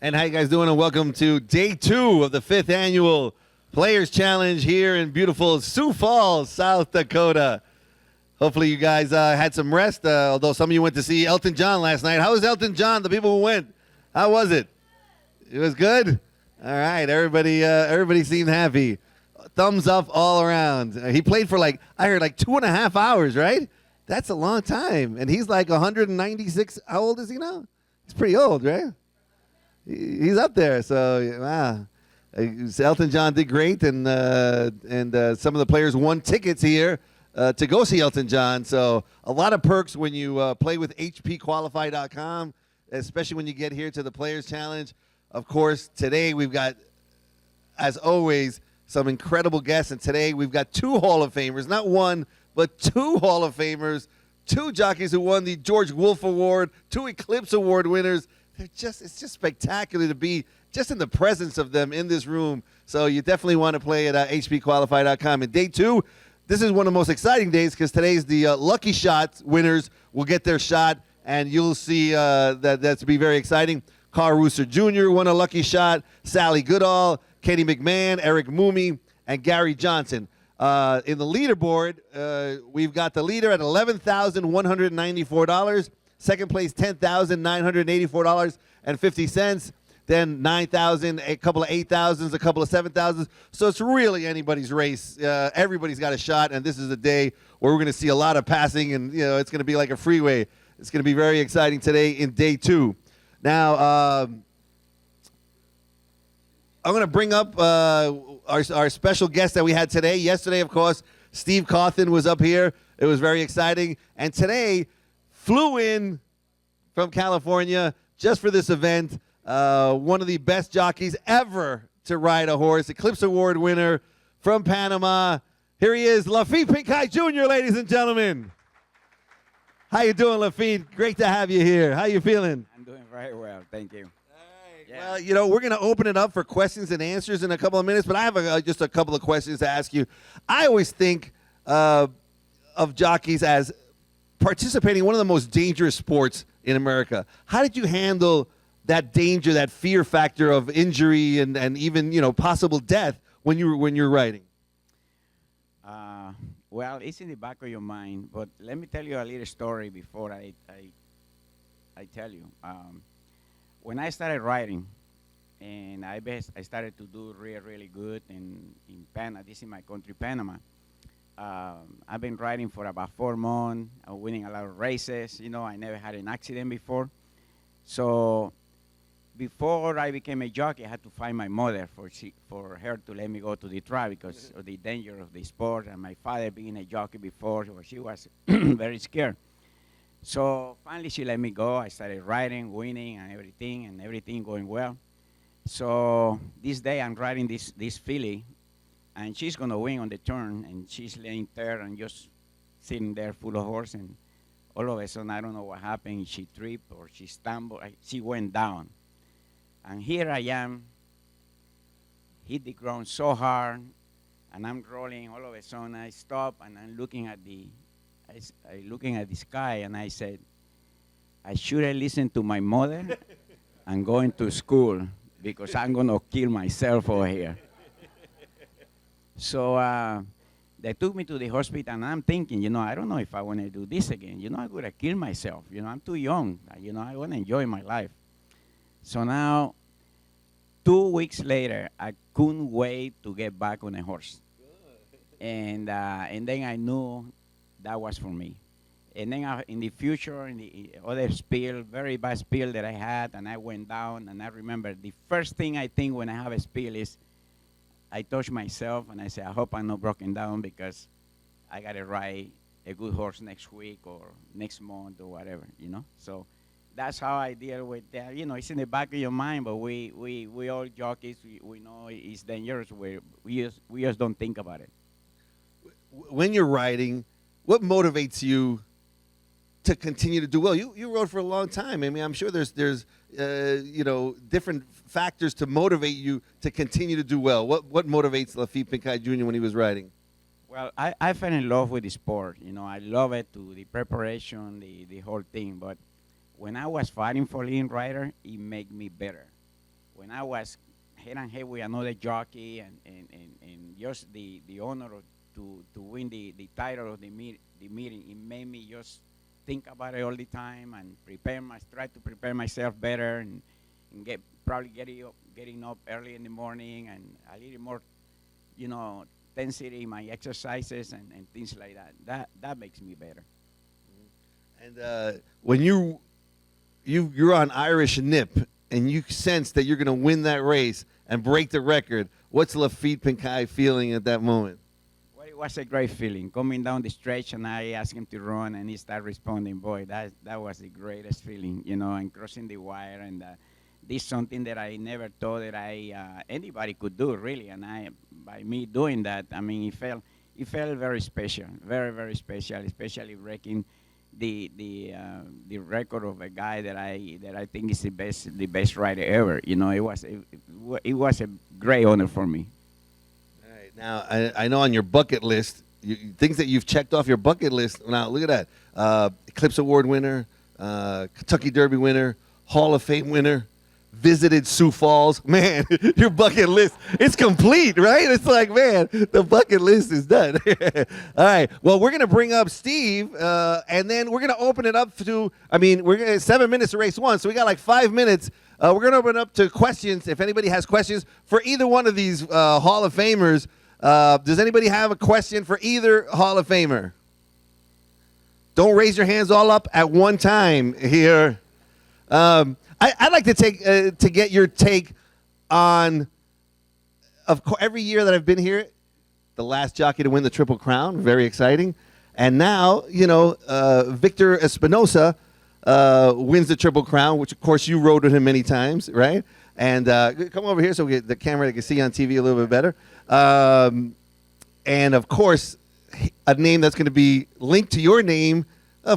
And how you guys doing? And welcome to day 2 of the 5th annual Players Challenge here in beautiful Sioux Falls, South Dakota. Hopefully you guys had some rest, although some of you went to see Elton John last night. How was Elton John? The people who went, how was it? It was good? All right, everybody seemed happy. Thumbs up all around. He played for I heard 2.5 hours, right? That's a long time. And he's 196. How old is he now? He's pretty old, right? He's up there. So, wow. Elton John did great, and some of the players won tickets here to go see Elton John. So a lot of perks when you play with HPQualify.com, especially when you get here to the Players Challenge. Of course, today we've got, as always, some incredible guests, and today we've got 2 Hall of Famers, not one, but 2 Hall of Famers, 2 jockeys who won the George Wolf Award, 2 Eclipse Award winners. It's just spectacular to be just in the presence of them in this room. So you definitely want to play at HPQualify.com. And day 2, this is one of the most exciting days because today's the Lucky Shot winners will get their shot, and you'll see that's to be very exciting. Carl Rooster Jr. won a Lucky Shot, Sally Goodall, Kenny McMahon, Eric Moomey, and Gary Johnson. In the leaderboard, we've got the leader at $11,194. Second place, $10,984.50. Then 9,000, a couple of 8,000s, a couple of 7,000s. So it's really anybody's race. Everybody's got a shot, and this is a day where we're going to see a lot of passing, and it's going to be like a freeway. It's going to be very exciting today in day 2. Now, I'm going to bring up our special guest that we had today. Yesterday, of course, Steve Cawthon was up here. It was very exciting. And today, flew in from California just for this event. One of the best jockeys ever to ride a horse, Eclipse Award winner from Panama. Here he is, Lafitte Pincay Jr., ladies and gentlemen. How you doing, Lafitte? Great to have you here. How you feeling? I'm doing very well, thank you. Well, we're going to open it up for questions and answers in a couple of minutes, but I have just a couple of questions to ask you. I always think of jockeys as participating in one of the most dangerous sports in America. How did you handle that danger, that fear factor of injury and even possible death when you're riding? Well, it's in the back of your mind, but let me tell you a little story before I tell you. When I started riding, and I started to do really good in Panama. This is my country, Panama. I've been riding for about 4 months, winning a lot of races. I never had an accident before. So before I became a jockey, I had to find my mother for her to let me go to the track because of the danger of the sport, and my father being a jockey before, so she was very scared. So finally she let me go. I started riding, winning, and everything going well. So this day I'm riding this filly, and she's gonna win on the turn, and she's laying there and just sitting there full of horse, and all of a sudden I don't know what happened. She tripped or she stumbled. She went down, and here I am, hit the ground so hard, and I'm rolling. All of a sudden I stop and I'm looking at the sky, and I said, I should have listened to my mother and going to school because I'm gonna kill myself over here. So they took me to the hospital, and I'm thinking, I don't know if I want to do this again. I'm gonna kill myself. I'm too young. I want to enjoy my life. So now, 2 weeks later, I couldn't wait to get back on a horse. And then I knew that was for me. And then in the future, in the other spill, very bad spill that I had, and I went down, and I remember the first thing I think when I have a spill is I touch myself, and I say, I hope I'm not broken down because I got to ride a good horse next week or next month or whatever, So that's how I deal with that. It's in the back of your mind, but we all jockeys, we know it's dangerous. We just don't think about it. When you're riding, what motivates you to continue to do well? You rode for a long time. I mean, I'm sure there's different factors to motivate you to continue to do well. What motivates Lafitte Pincay Jr. when he was riding? Well, I fell in love with the sport. I love it, the preparation, the whole thing. But when I was fighting for leading rider, it made me better. when I was head and head with another jockey, and just the honor to win the title of the meeting, it made me just think about it all the time and try to prepare myself better, and probably getting up early in the morning and a little more, intensity in my exercises and things like that. That makes me better. And when you're on Irish Nip and you sense that you're going to win that race and break the record, what's Laffit Pincay feeling at that moment? Well, it was a great feeling coming down the stretch, and I asked him to run, and he started responding. Boy, that was the greatest feeling, and crossing the wire, and this is something that I never thought that anybody could do, really. And by me doing that, I mean, it felt very special, very, very special, especially breaking the record of a guy that I think is the best rider ever. It was a great honor for me. All right, now I know on your bucket list, things that you've checked off your bucket list. Now look at that: Eclipse Award winner, Kentucky Derby winner, Hall of Fame winner, visited Sioux Falls. Man, your bucket list, it's complete, right? It's like, man, the bucket list is done. All right. Well, we're going to bring up Steve, and then we're going to open it up to, we're going to 7 minutes to race one, so we got like 5 minutes. We're going to open up to questions. If anybody has questions for either one of these Hall of Famers, does anybody have a question for either Hall of Famer? Don't raise your hands all up at one time here. I'd like to get your take on, every year that I've been here, the last jockey to win the Triple Crown, very exciting. And now, Victor Espinosa wins the Triple Crown, which, of course, you rode with him many times, right? And come over here so we get the camera can see on TV a little bit better. And, of course, a name that's going to be linked to your name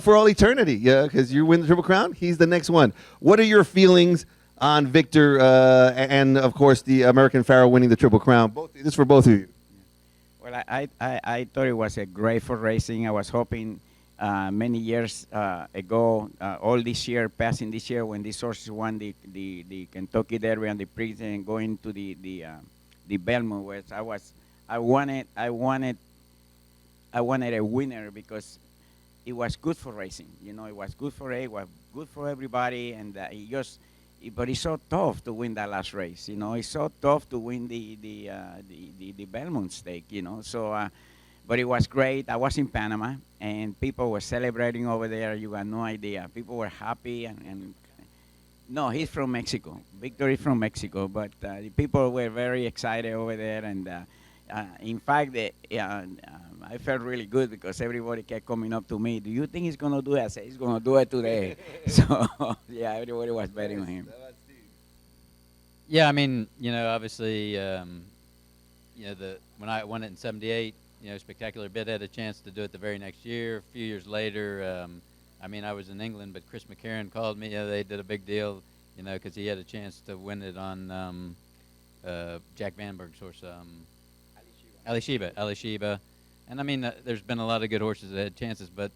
for all eternity, yeah, because you win the Triple Crown, he's the next one. What are your feelings on Victor and, of course, the American Pharoah winning the Triple Crown? This is for both of you. Well, I thought it was a great for racing. I was hoping many years ago, all this year, passing this year, when these horses won the Kentucky Derby and the Prix and going to the Belmont, where I wanted a winner because it was good for racing. It was good for everybody, and but it's so tough to win that last race. It's so tough to win the Belmont stake. So, but it was great. I was in Panama, and people were celebrating over there. You got no idea. People were happy, and no, he's from Mexico. Victor is from Mexico, but the people were very excited over there, and in fact, I felt really good because everybody kept coming up to me. Do you think he's going to do it? I said, he's going to do it today. So, yeah, everybody was betting on him. Yeah, obviously, when I won it in '78, Spectacular Bid had a chance to do it the very next year. A few years later, I was in England, but Chris McCarron called me. They did a big deal, because he had a chance to win it on Jack Vandenberg's horse, Alysheba. And there's been a lot of good horses that had chances, but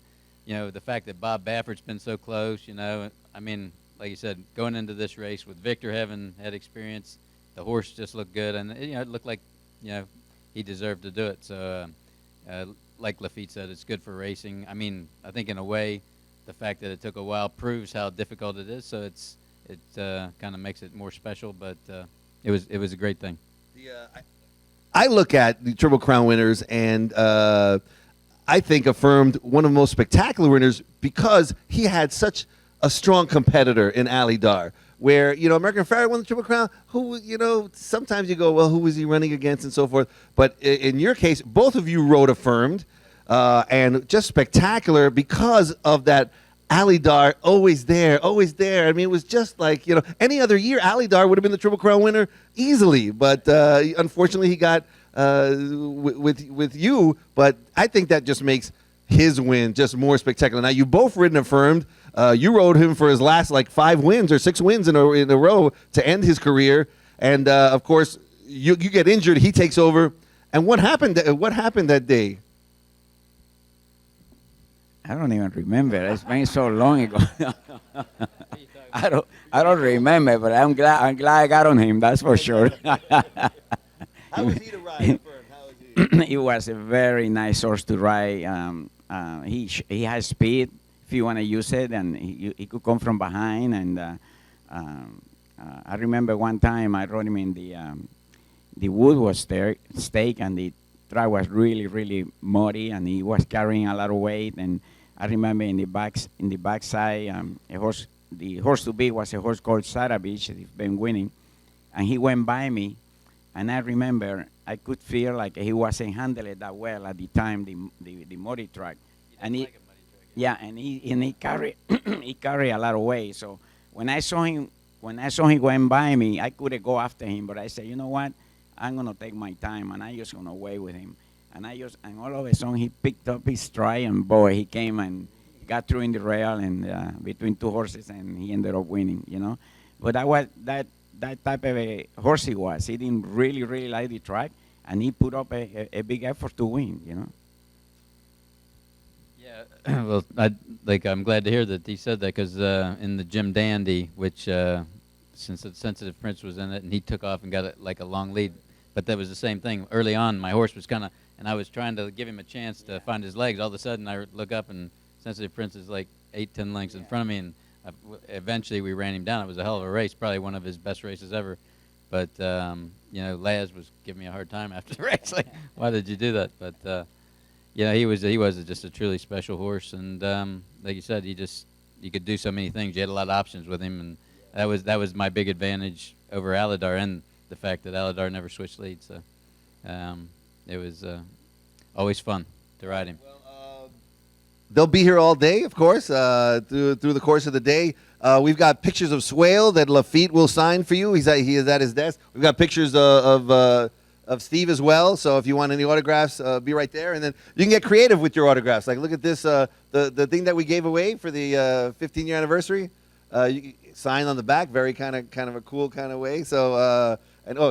the fact that Bob Baffert's been so close, like you said, going into this race with Victor having had experience, the horse just looked good, and it looked like he deserved to do it. So, like Laffit said, it's good for racing. I think in a way, the fact that it took a while proves how difficult it is. So it kind of makes it more special, but it was a great thing. I look at the Triple Crown winners and I think affirmed one of the most spectacular winners because he had such a strong competitor in Ali Dar. Where, American Pharoah won the Triple Crown, sometimes you go, well, who was he running against and so forth. But in your case, both of you rode affirmed and just spectacular because of that Ali Dar, always there. It was just like, any other year, Ali Dar would have been the Triple Crown winner easily. But unfortunately, he got with you. But I think that just makes his win just more spectacular. Now, you both ridden affirmed. You rode him for his last 5 wins or 6 wins in a row to end his career. And, of course, you get injured. He takes over. And what happened that day? I don't even remember. It's been so long ago. I don't remember, but I'm glad I got on him. That's for sure. How was he to ride, Fern? How was he? He was a very nice horse to ride. He has speed if you want to use it, and he could come from behind. And I remember one time I rode him in the wood was there, stake, and the track was really muddy, and he was carrying a lot of weight. And I remember in the backside, the horse to beat was a horse called Saravich. He's been winning, and he went by me. And I remember I could feel like he wasn't handling it that well at the time, the muddy track. And he carried he carried a lot of weight. So when I saw him going by me, I couldn't go after him. But I said, you know what? I'm gonna take my time, and I just gonna wait with him. And all of a sudden he picked up his stride, and boy, he came and got through in the rail and between two horses, and he ended up winning. You know, but that type of a horse he was. He didn't really like the track, and he put up a big effort to win, you know. Yeah, well, I'm glad to hear that he said that, because in the Jim Dandy, which since the Sensitive Prince was in it, and he took off and got a long lead, but that was the same thing. Early on, my horse was kind of, and I was trying to give him a chance to find his legs. All of a sudden, I look up, and Sensitive Prince is like 8-10 lengths in front of me, and eventually we ran him down. It was a hell of a race, probably one of his best races ever. But Laz was giving me a hard time after the race, like, why did you do that? But he was just a truly special horse, and like you said, you could do so many things. You had a lot of options with him, and that was my big advantage over Aladar, and the fact that Aladar never switched leads. So it was always fun to ride him. They'll be here all day, of course, through the course of the day. We've got pictures of Swale that Lafitte will sign for you. He is at his desk. We've got pictures of Steve as well. So if you want any autographs, be right there. And then you can get creative with your autographs. Like, look at this, the thing that we gave away for the 15-year anniversary. You can sign on the back, very kind of a cool kind of way. So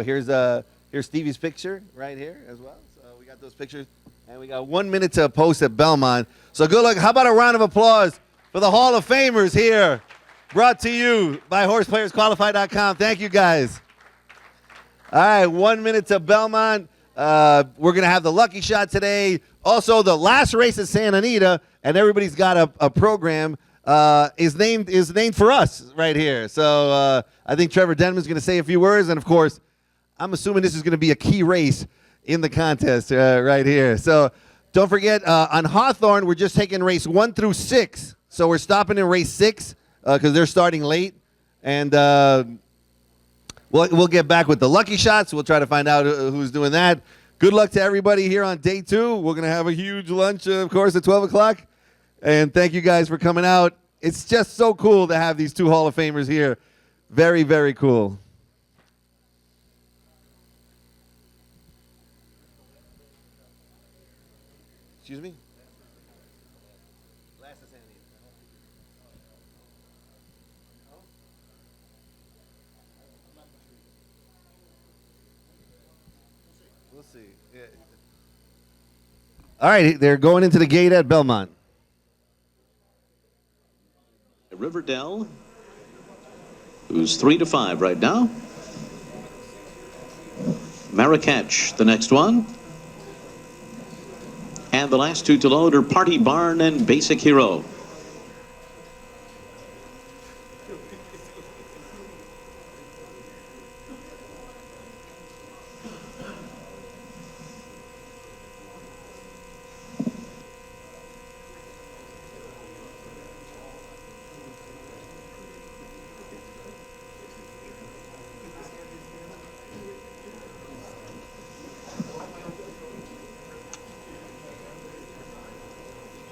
here's Stevie's picture right here as well. So we got those pictures. And we got 1 minute to post at Belmont. So good luck. How about a round of applause for the Hall of Famers here, brought to you by HorsePlayersQualified.com. Thank you, guys. All right, 1 minute to Belmont. We're going to have the Lucky Shot today. Also, the last race at Santa Anita, and everybody's got a program, is named for us right here. So I think Trevor Denman's going to say a few words. And, of course, I'm assuming this is going to be a key race in the contest right here. So don't forget, on Hawthorne, we're just taking race 1 through 6. So we're stopping in race 6 because they're starting late. And we'll get back with the Lucky Shots. We'll try to find out who's doing that. Good luck to everybody here on day 2. We're going to have a huge lunch, of course, at 12 o'clock. And thank you guys for coming out. It's just so cool to have these 2 Hall of Famers here. Very, very cool. Excuse me? We'll see. Yeah. All right, they're going into the gate at Belmont. Riverdale, who's 3-5 right now. Marrakech, the next one. And the last 2 to load are Party Barn and Basic Hero.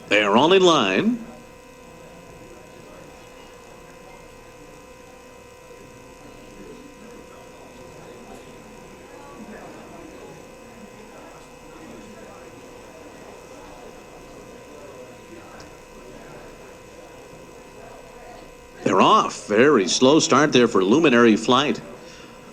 They're all in line. They're off. Very slow start there for Luminary Flight.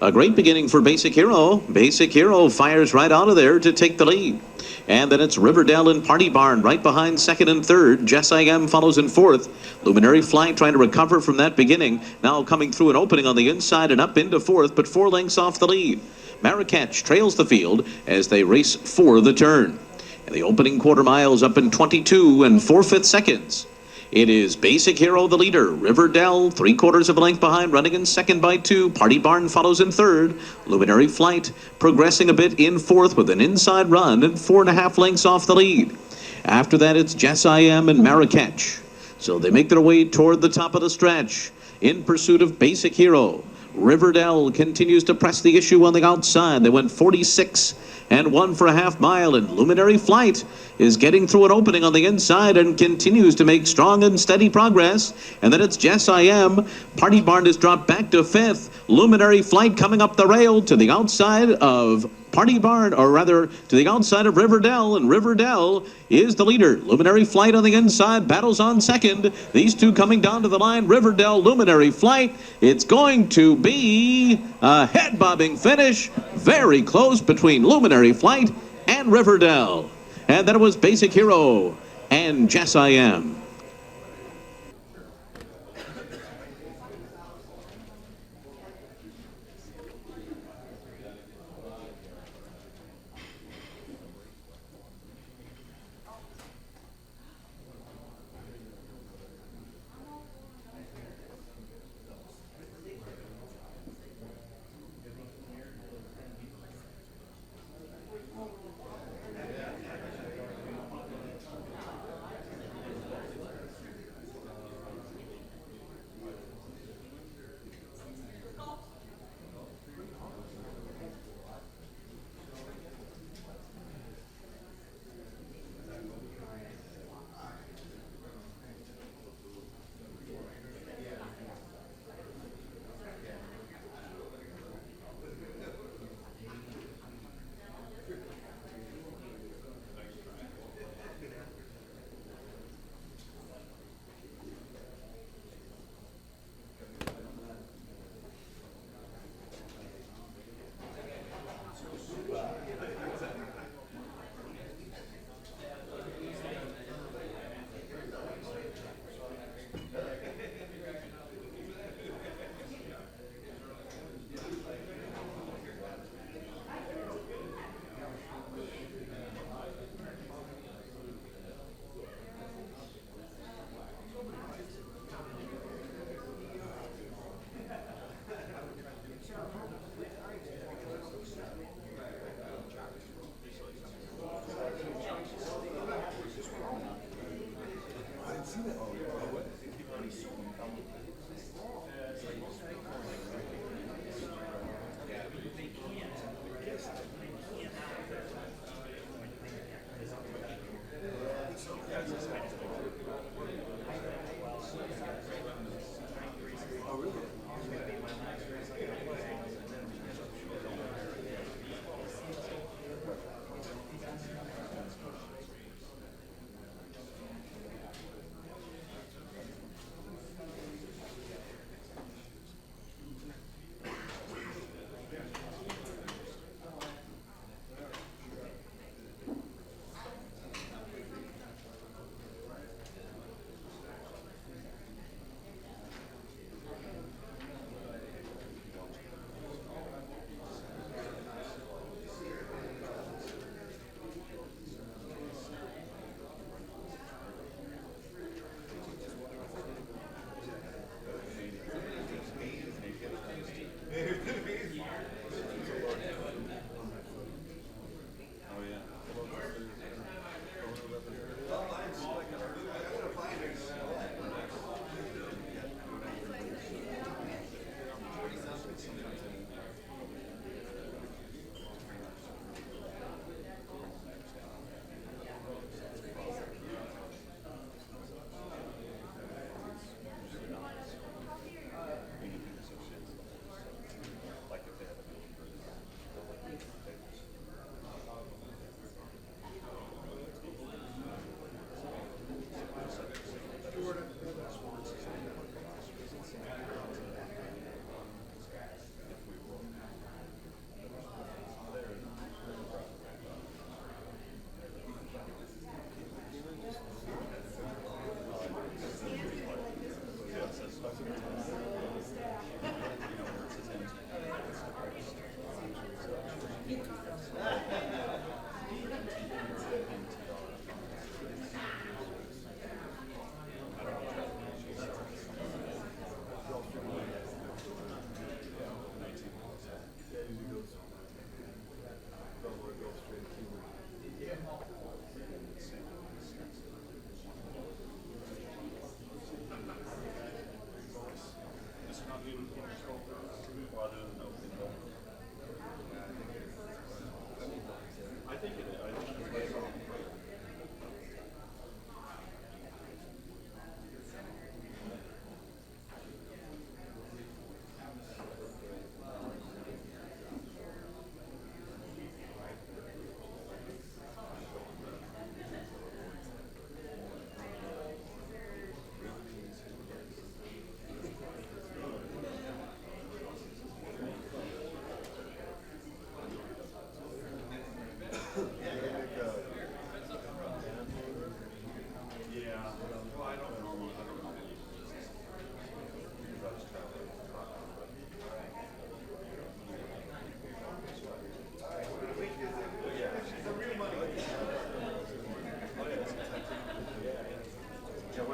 A great beginning for Basic Hero. Basic Hero fires right out of there to take the lead. And then it's Riverdale and Party Barn right behind second and third. Jess I Am follows in fourth. Luminary Flight trying to recover from that beginning. Now coming through an opening on the inside and up into fourth, but 4 lengths off the lead. Marrakech trails the field as they race for the turn. And the opening quarter miles up in 22 and 4/5 seconds. It is Basic Hero, the leader. Riverdale, 3/4 of a length behind, running in second by 2. Party Barn follows in third. Luminary Flight progressing a bit in fourth with an inside run and 4.5 lengths off the lead. After that, it's Jess I Am and Marrakech. So they make their way toward the top of the stretch in pursuit of Basic Hero. Riverdale continues to press the issue on the outside. They went 46 and 1 for a half mile, and Luminary Flight is getting through an opening on the inside and continues to make strong and steady progress. And then it's Jess I Am. Party Barn has dropped back to 5th. Luminary Flight coming up the rail to the outside of Party Barn, or rather to the outside of Riverdale, and Riverdale is the leader. Luminary Flight on the inside, battles on second. These two coming down to the line. Riverdale, Luminary Flight. It's going to be a head-bobbing finish, very close between Luminary Flight and Riverdale. And then it was Basic Hero and Jess I Am.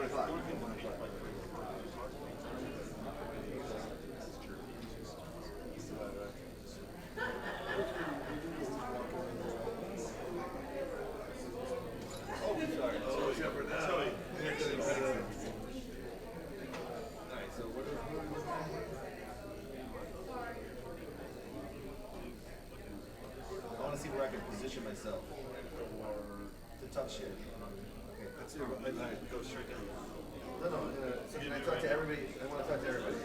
I want to see where I can position myself to touch it. Okay, that's it. Go straight down. No, so can I talk to everybody? I want to talk to everybody.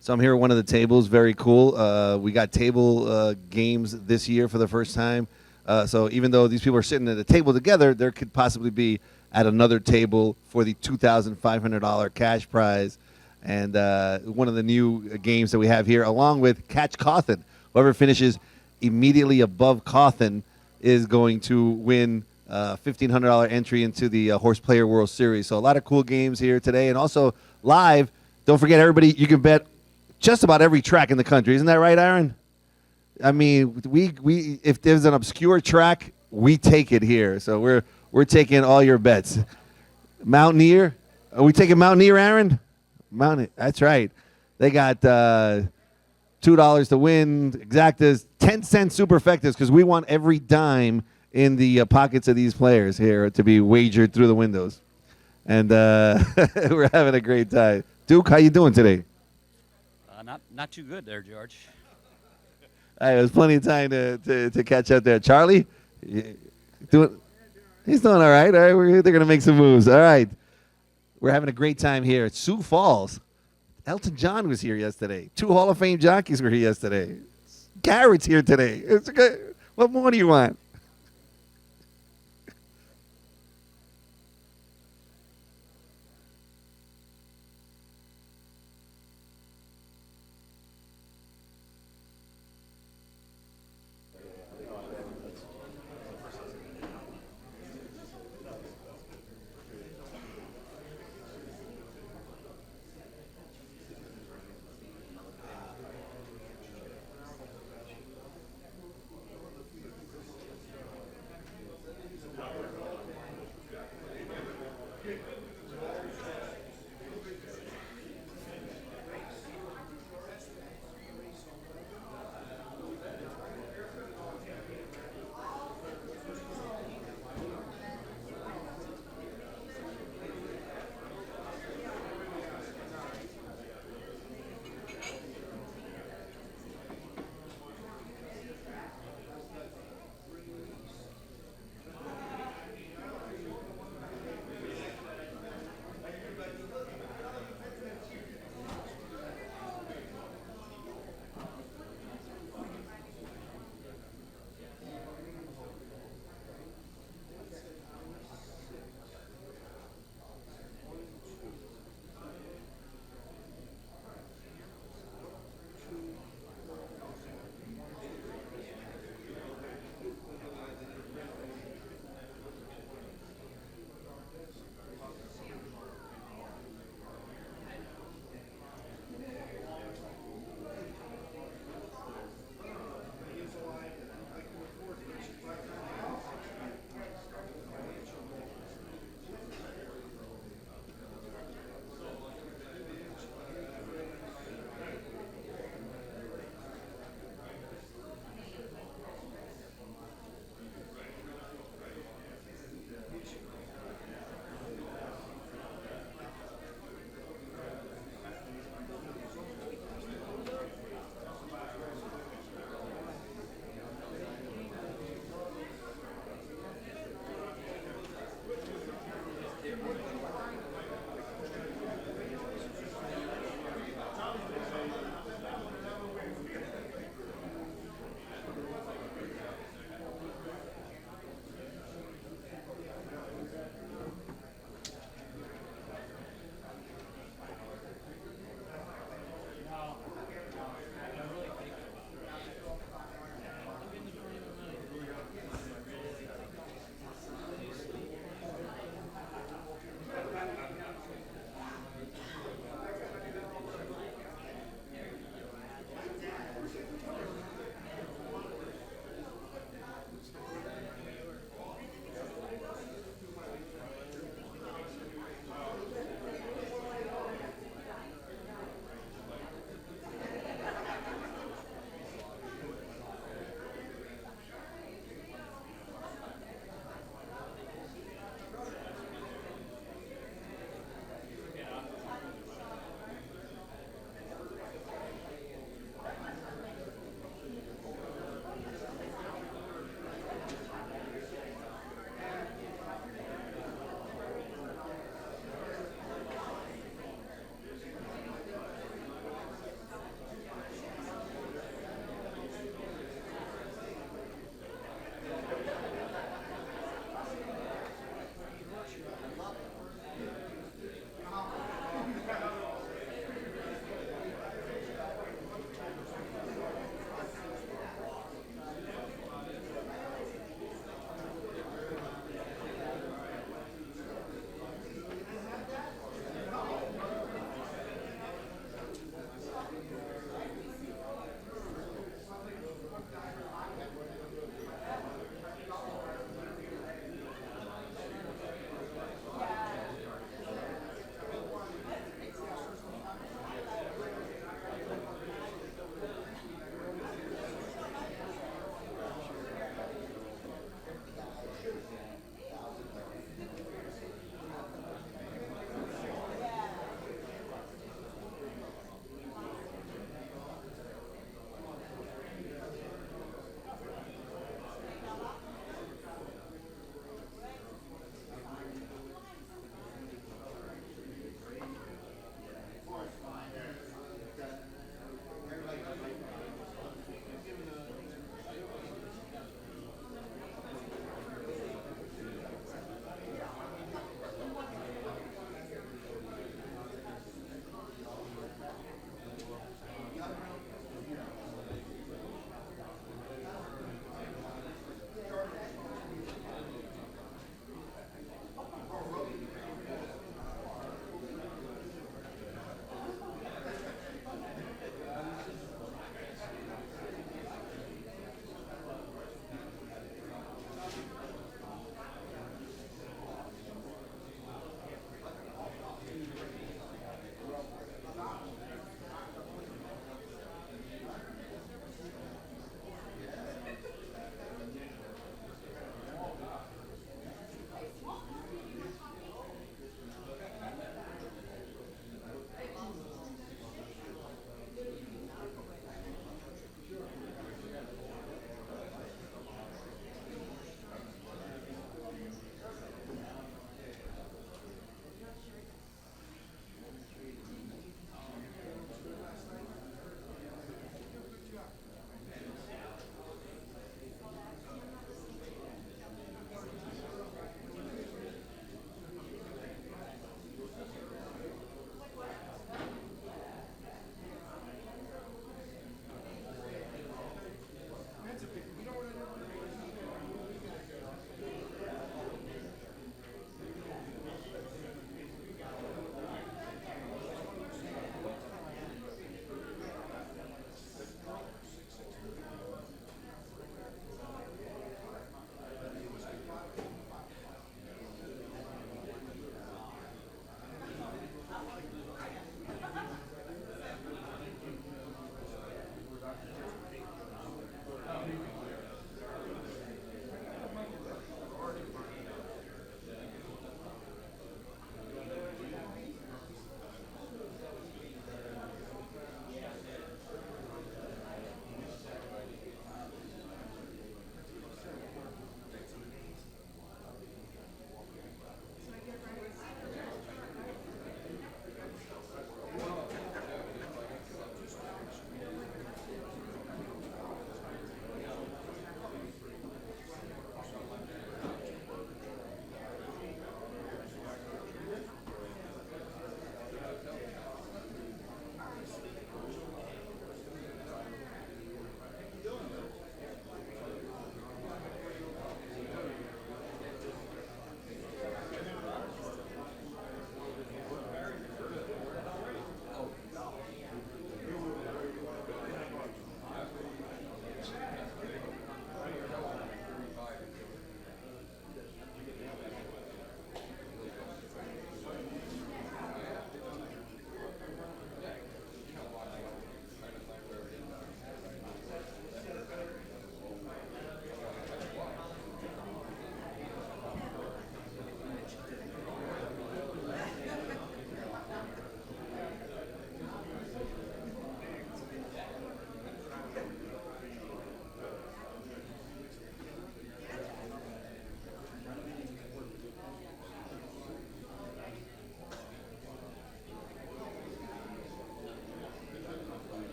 So I'm here at one of the tables. Very cool. We got table games this year for the first time. So even though these people are sitting at a table together, there could possibly be at another table for the $2,500 cash prize. And one of the new games that we have here, along with Catch Cawthon. Whoever finishes immediately above Cawthon is going to win $1,500 entry into the Horse Player World Series. So a lot of cool games here today. And also live, don't forget, everybody, you can bet just about every track in the country. Isn't that right, Aaron? I mean, we if there's an obscure track, we take it here. So we're taking all your bets. Mountaineer, are we taking Mountaineer, Aaron? Mountaineer, that's right. They got $2 to win. Exactas, 10-cent superfectas, because we want every dime in the pockets of these players here to be wagered through the windows. And we're having a great time. Duke, how you doing today? Not too good there, George. Hey, there's plenty of time to catch up there. Charlie, he's doing all right. All right, they're going to make some moves. All right. We're having a great time here at Sioux Falls. Elton John was here yesterday. 2 Hall of Fame jockeys were here yesterday. Garrett's here today. It's good. What more do you want?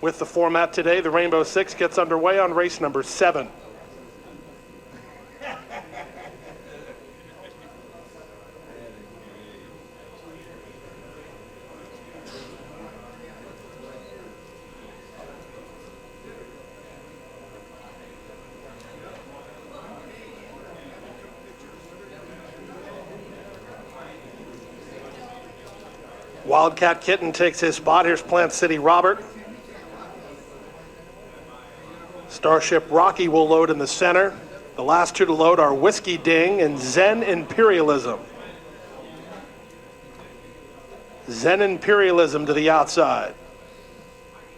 With the format today, the Rainbow Six gets underway on race number 7. Wildcat Kitten takes his spot. Here's Plant City Robert. Starship Rocky will load in the center. The last two to load are Whiskey Ding and Zen Imperialism. Zen Imperialism to the outside.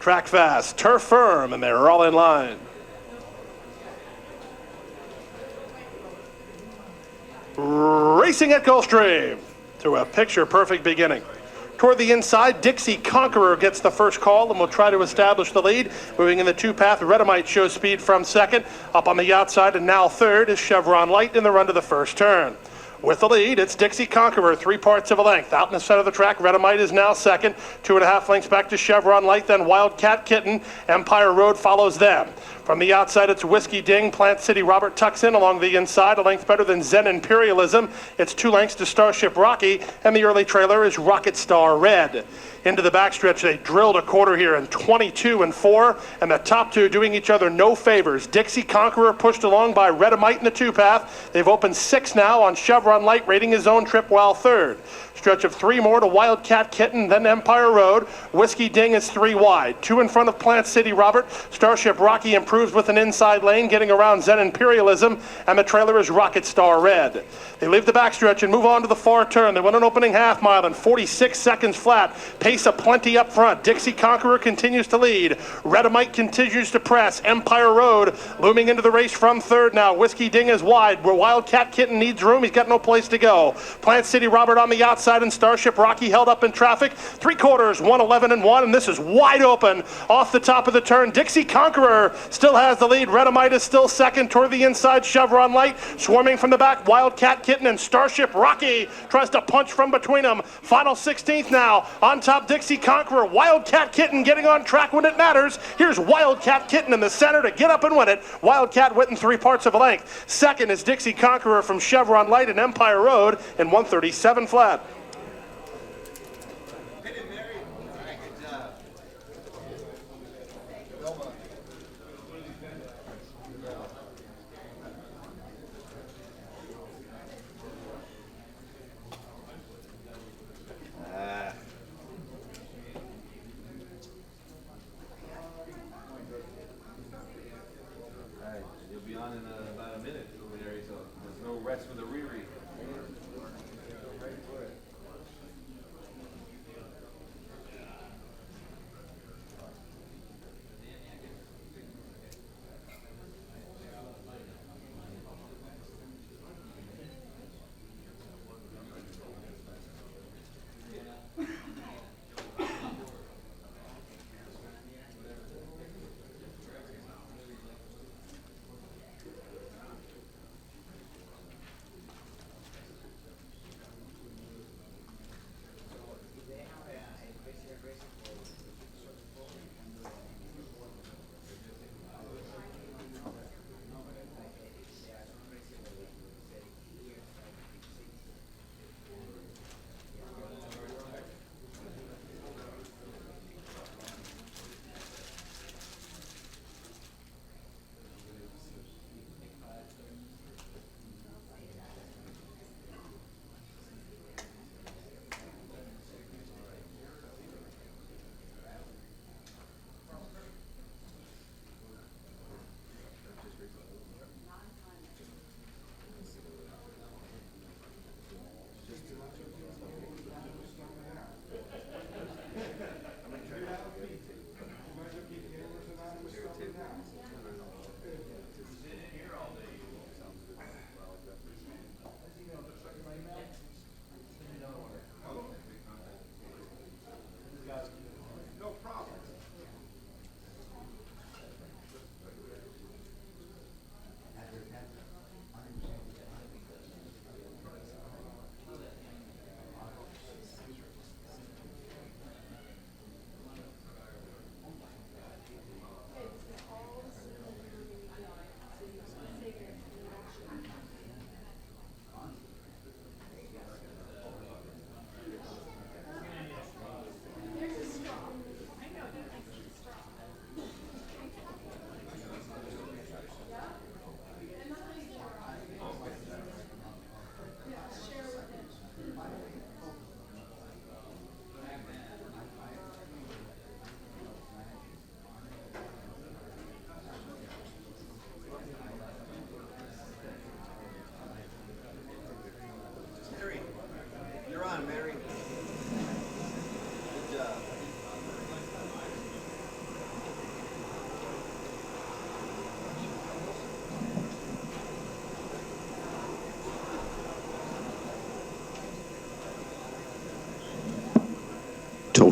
Track fast, turf firm, and they're all in line. Racing at Gulfstream to a picture-perfect beginning. Toward the inside, Dixie Conqueror gets the first call and will try to establish the lead. Moving in the two-path, Redamite shows speed from second. Up on the outside and now third is Chevron Light in the run to the first turn. With the lead, it's Dixie Conqueror, 3 parts of a length. Out in the center of the track, Redamite is now second. 2.5 lengths back to Chevron Light, then Wildcat Kitten. Empire Road follows them. From the outside, it's Whiskey Ding. Plant City Robert tucks in along the inside, a length better than Zen Imperialism. It's 2 lengths to Starship Rocky, and the early trailer is Rocket Star Red. Into the backstretch, they drilled a quarter here in 22 and 4, and the top two doing each other no favors. Dixie Conqueror pushed along by Redamite in the two-path. They've opened 6 now on Chevron Light, rating his own trip while third. Stretch of 3 more to Wildcat Kitten, then Empire Road. Whiskey Ding is 3 wide. 2 in front of Plant City Robert. Starship Rocky improves with an inside lane, getting around Zen Imperialism, and the trailer is Rocket Star Red. They leave the backstretch and move on to the far turn. They won an opening half mile in 46 seconds flat. Pace of plenty up front. Dixie Conqueror continues to lead. Redamite continues to press. Empire Road looming into the race from third now. Whiskey Ding is wide. Where Wildcat Kitten needs room, he's got no place to go. Plant City Robert on the outside, and Starship Rocky held up in traffic. 3/4, 1:11 and 1, and this is wide open off the top of the turn. Dixie Conqueror still has the lead. Redamite is still second. Toward the inside, Chevron Light swarming from the back. Wildcat Kitten and Starship Rocky tries to punch from between them. Final 16th now. On top, Dixie Conqueror. Wildcat Kitten getting on track when it matters. Here's Wildcat Kitten in the center to get up and win it. Wildcat went in 3 parts of a length. Second is Dixie Conqueror from Chevron Light and Empire Road in 1:37 flat. You'll be on in about a minute, Luminary, so there's no rest for the Riri.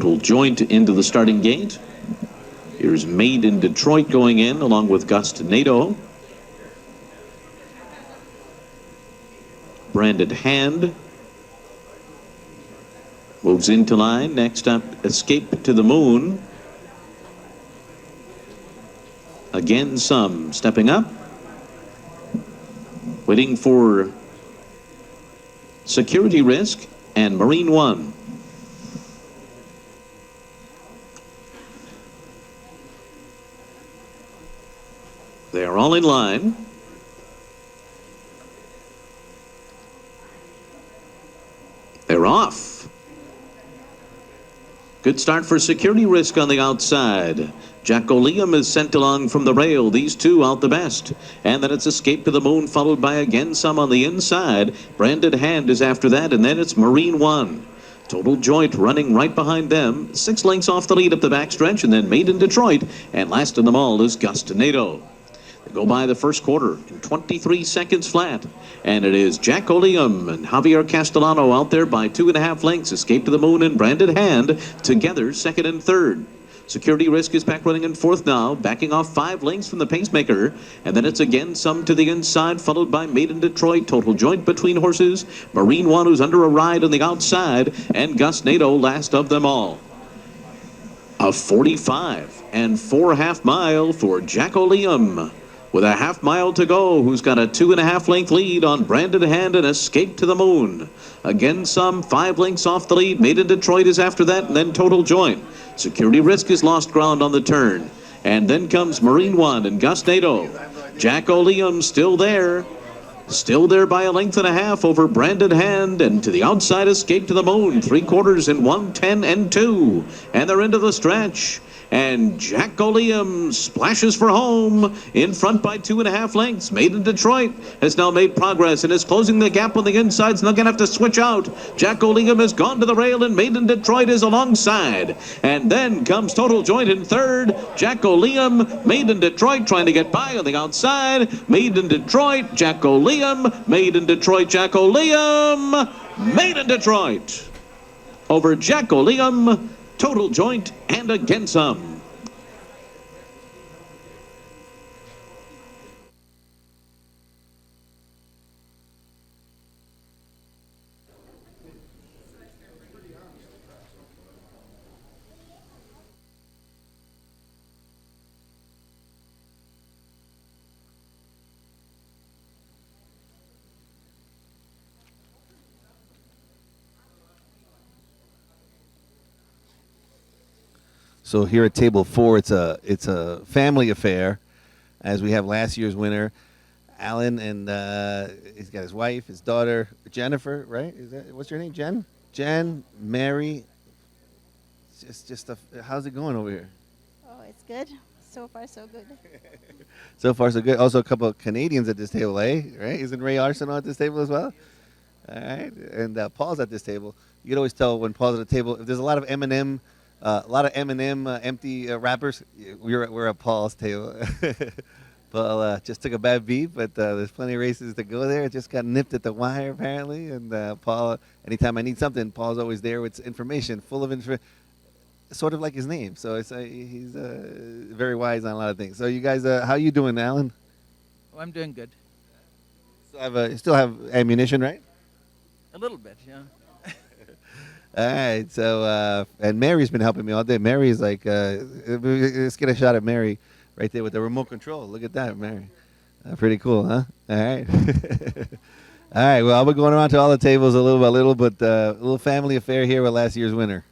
Total Joint into the starting gate. Here's Made in Detroit going in along with Gust NATO. Branded Hand moves into line. Next up, Escape to the Moon. Again, Some stepping up. Waiting for Security Risk and Marine One. They are all in line. They're off. Good start for Security Risk on the outside. Jacko Liam is sent along from the rail. These two out the best. And then it's Escape to the Moon, followed by Again Some on the inside. Branded Hand is after that, and then it's Marine One. Total Joint running right behind them. 6 lengths off the lead up the backstretch, and then Made in Detroit. And last in them all is Gust NATO. They go by the first quarter in 23 seconds flat. And it is Jack Olium and Javier Castellano out there by 2.5 lengths. Escape to the Moon and Branded Hand together, second and third. Security Risk is back running in fourth now, backing off 5 lengths from the pacemaker. And then it's Again Some to the inside, followed by Made in Detroit. Total Joint between horses. Marine One, who's under a ride on the outside. And Gust NATO last of them all. A 45 and 4.5 mile for Jack Olium. With a half mile to go, who's got a 2.5 length lead on Branded Hand and Escape to the Moon. Again Some 5 lengths off the lead. Made in Detroit is after that, and then Total Joint. Security Risk has lost ground on the turn. And then comes Marine One and Gust NATO. Jack Olium still there. Still there by a length and a half over Branded Hand, and to the outside Escape to the Moon. 3/4 in 1:10 and 2. And they're into the stretch. And Jack Olium splashes for home in front by 2.5 lengths. Made in Detroit has now made progress and is closing the gap on the insides. Now going to have to switch out. Jack Olium has gone to the rail, and Made in Detroit is alongside. And then comes Total Joint in third. Jack Olium, Made in Detroit trying to get by on the outside. Made in Detroit, Jack Olium, Made in Detroit, Jack Olium, Made in Detroit. Over Jack Olium, Total Joint, and Again Some. So here at table 4, it's a family affair, as we have last year's winner, Alan, and he's got his wife, his daughter, Jennifer, right? Is that what's your name? Jen, Mary. How's it going over here? Oh, it's good. So far, so good. So far, so good. Also, a couple of Canadians at this table, eh? Right? Isn't Ray Arsenault at this table as well? All right. And Paul's at this table. You can always tell when Paul's at the table. If there's a lot of M&M empty wrappers, we're at Paul's table. Paul just took a bad beat, but there's plenty of races to go there. It just got nipped at the wire, apparently. And Paul, anytime I need something, Paul's always there with information, full of information. Sort of like his name. So he's very wise on a lot of things. So you guys, how you doing, Alan? Oh, I'm doing good. Still have ammunition, right? A little bit, yeah. All right. So and Mary's been helping me all day. Mary's like, let's get a shot at Mary right there with the remote control. Look at that, Mary. Pretty cool, huh? All right. All right. Well, I'll be going around to all the tables a little by little, but a little family affair here with last year's winner.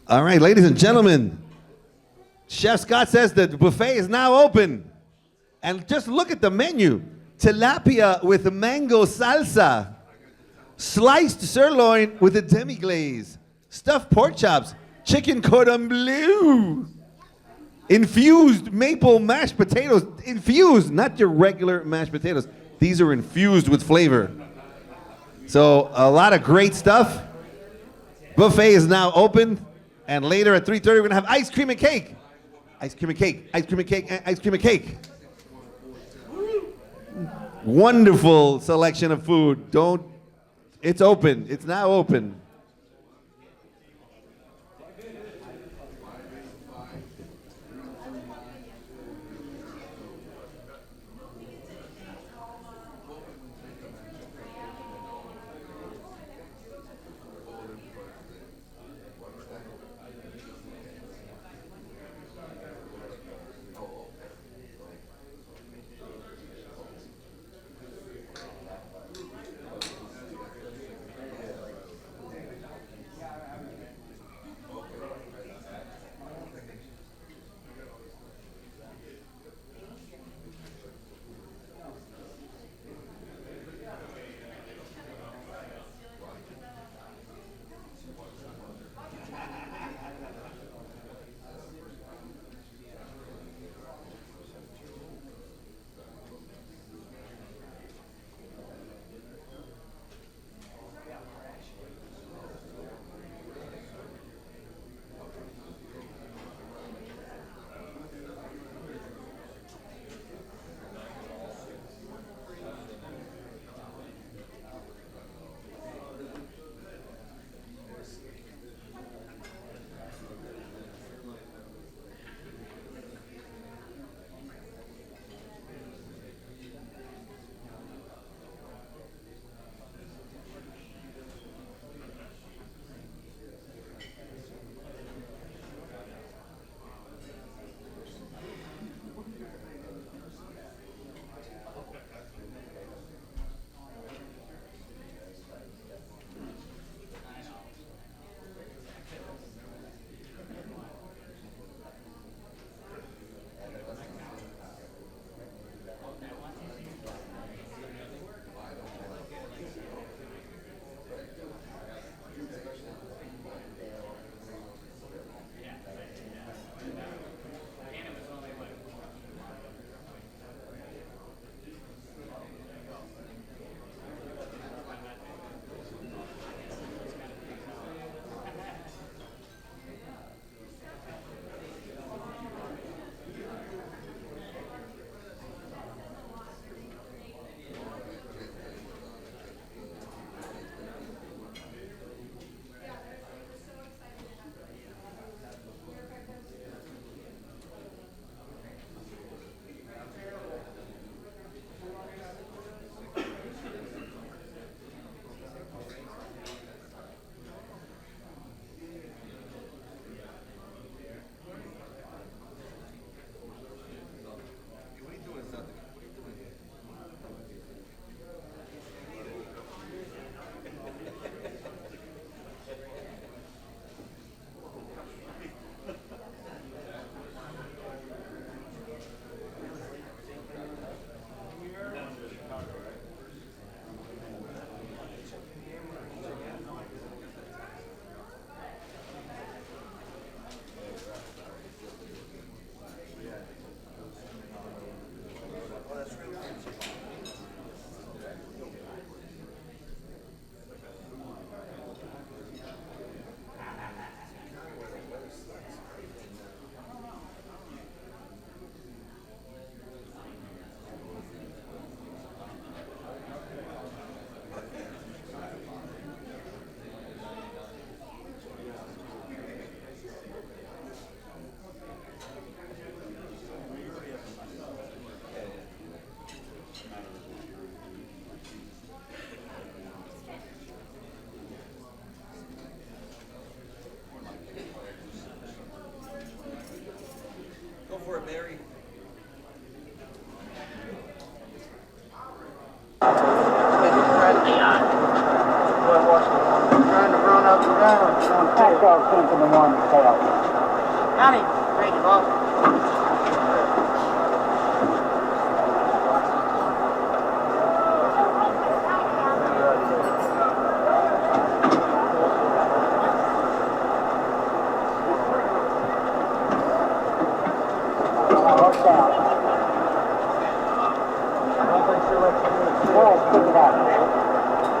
All right, ladies and gentlemen, Chef Scott says the buffet is now open. And just look at the menu. Tilapia with mango salsa. Sliced sirloin with a demi-glaze. Stuffed pork chops. Chicken cordon bleu. Infused maple mashed potatoes. Infused, not your regular mashed potatoes. These are infused with flavor. So a lot of great stuff. Buffet is now open. And later at 3:30, we're going to have ice cream and cake. Ice cream and cake, ice cream and cake, ice cream and cake. Wonderful selection of food. It's open. It's now open. Pac-12 came from the Mormon tail. County. Thank you, boss.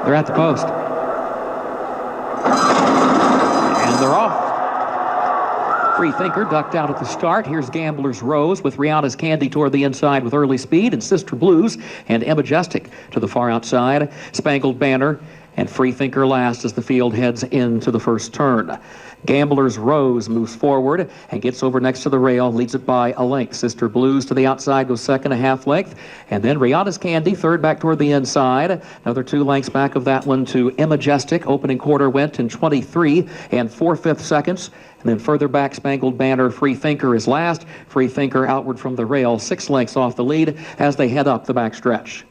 They're at the post. And they're off. Free Thinker ducked out at the start. Here's Gambler's Rose with Rihanna's Candy toward the inside with early speed, and Sister Blues and Majestic to the far outside. Spangled Banner and Free Thinker last as the field heads into the first turn. Gambler's Rose moves forward and gets over next to the rail, leads it by a length. Sister Blues to the outside goes second, a half length. And then Rihanna's Candy, third back toward the inside. Another 2 lengths back of that one to Majestic. Opening quarter went in 23 and 4/5 seconds. And then further back, Spangled Banner, Free Thinker is last. Free Thinker outward from the rail, 6 lengths off the lead as they head up the back stretch.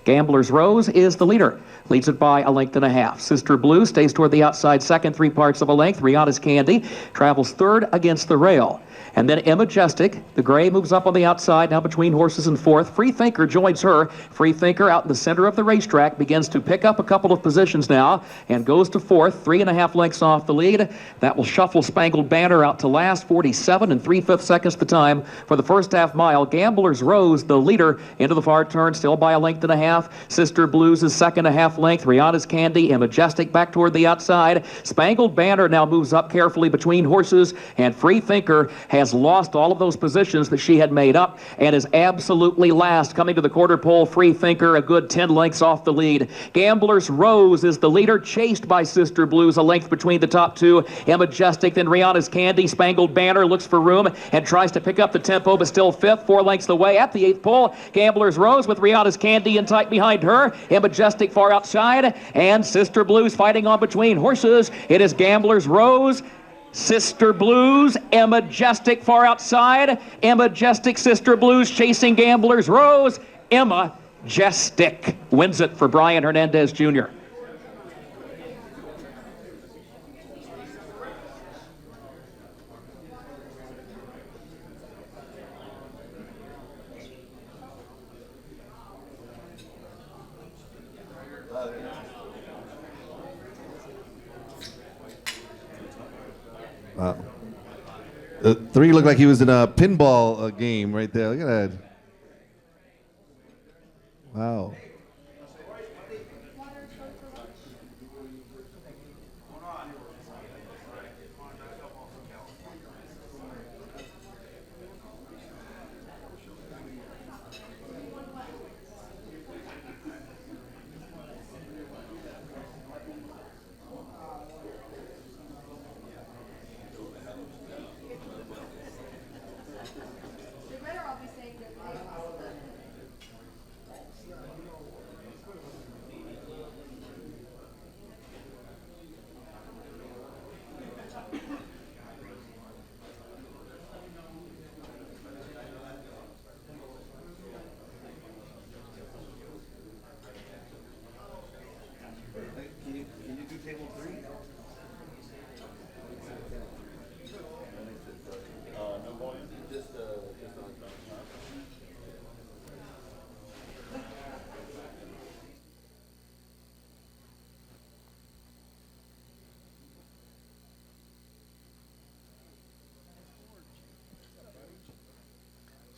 Gambler's Rose is the leader. Leads it by a length and a half. Sister Blue stays toward the outside second, 3 parts of a length. Rihanna's Candy travels third against the rail. And then Majestic, the gray, moves up on the outside, now between horses and fourth. Free Thinker joins her. Free Thinker out in the center of the racetrack begins to pick up a couple of positions now and goes to fourth, 3.5 lengths off the lead. That will shuffle Spangled Banner out to last, 47 and 3/5 seconds the time for the first half mile. Gambler's Rose, the leader, into the far turn, still by a length and a half. Sister Blues is second, a half length. Rihanna's Candy and Majestic back toward the outside. Spangled Banner now moves up carefully between horses, and Free Thinker has lost all of those positions that she had made up and is absolutely last. Coming to the quarter pole, Free Thinker a good 10 lengths off the lead. Gambler's Rose is the leader, chased by Sister Blues, a length between the top two. Majestic, then Rihanna's Candy. Spangled Banner looks for room and tries to pick up the tempo, but still fifth, 4 lengths away at the 8th pole. Gambler's Rose with Rihanna's Candy in tight behind her. Majestic far outside, and Sister Blues fighting on between horses. It is Gambler's Rose, Sister Blues, Majestic far outside. Majestic, Sister Blues chasing Gambler's Rose. Majestic wins it for Brian Hernandez Jr. Wow. The 3 looked like he was in a pinball game right there. Look at that. Wow.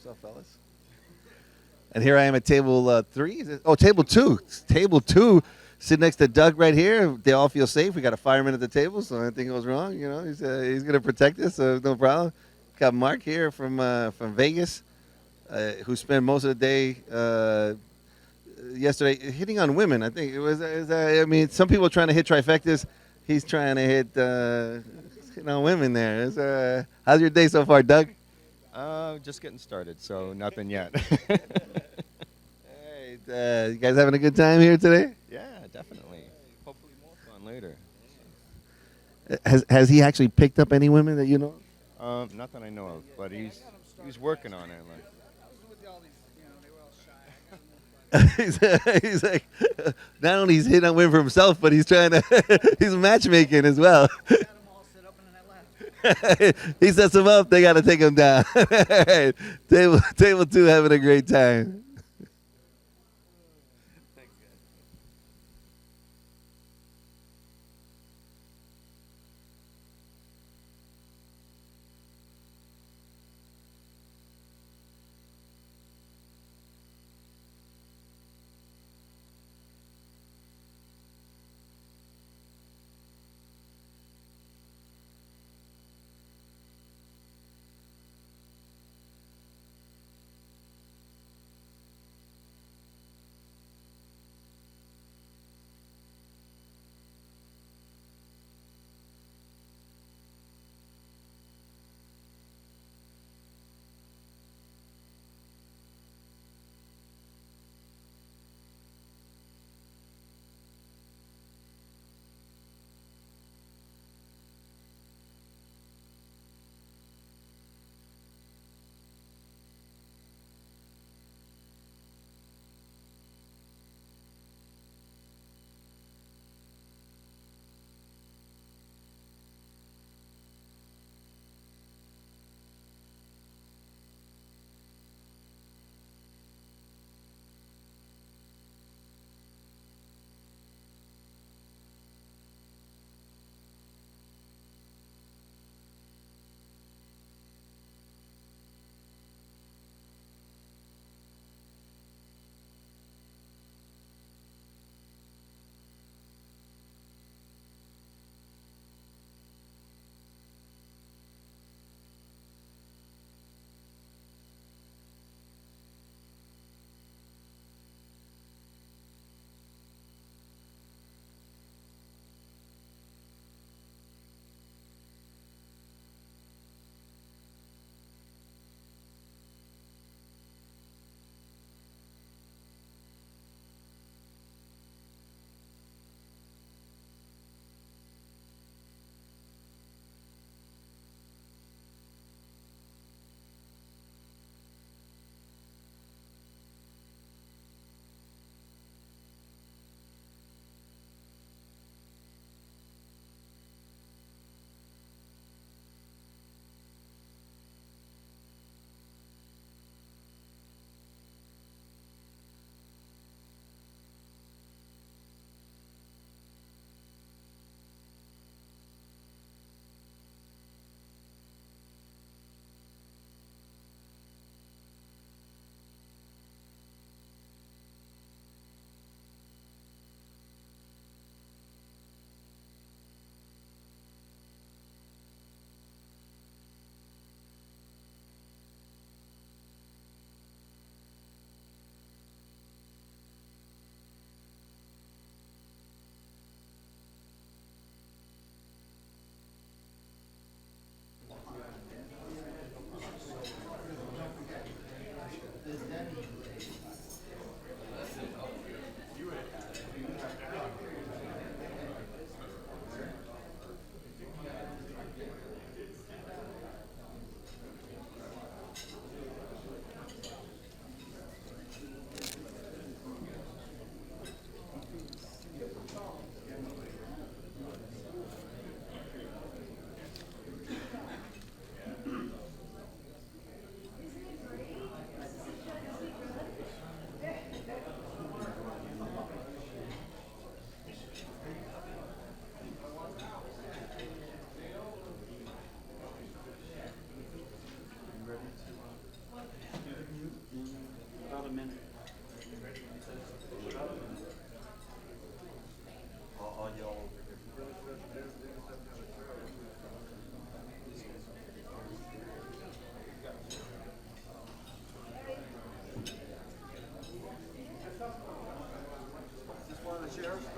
What's up, fellas? And here I am at table 3. Table 2. Table 2, sitting next to Doug right here. They all feel safe. We got a fireman at the table, so anything goes wrong, he's going to protect us, so no problem. Got Mark here from Vegas, who spent most of the day yesterday hitting on women. I think it was. Some people are trying to hit trifectas. He's trying to hit hitting on women there. How's your day so far, Doug? Just getting started, so nothing yet. Hey, you guys having a good time here today? Yeah, definitely. Hopefully more fun later. Has he actually picked up any women that you know? Not that I know of, but he's working on it. He's like, not only he's hitting on women for himself, but he's trying to he's matchmaking as well. He sets them up. They got to take them down. All right. Table 2 having a great time.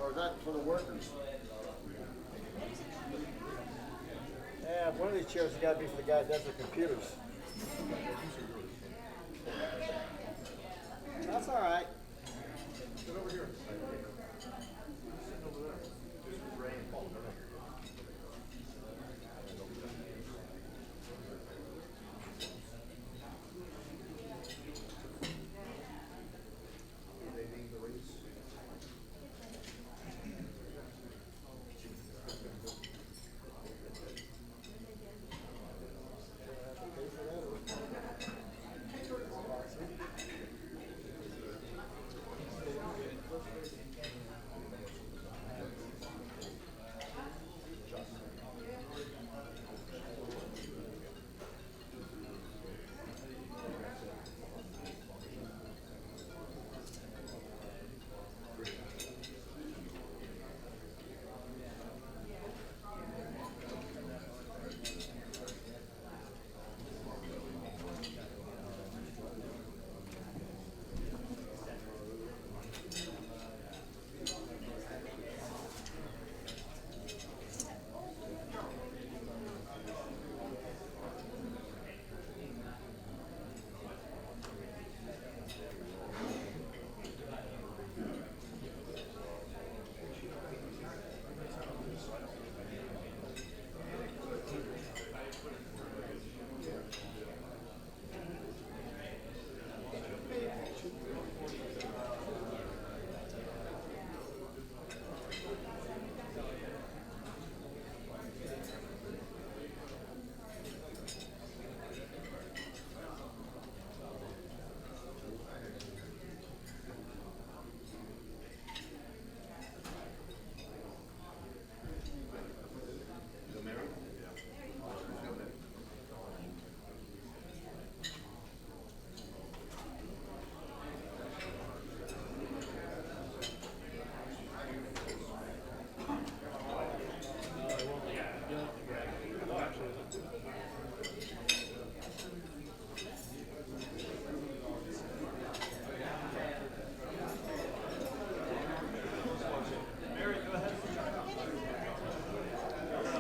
Or is that for the workers? Yeah, one of these chairs has got to be for the guy that does the computers. That's all right. Sit over here.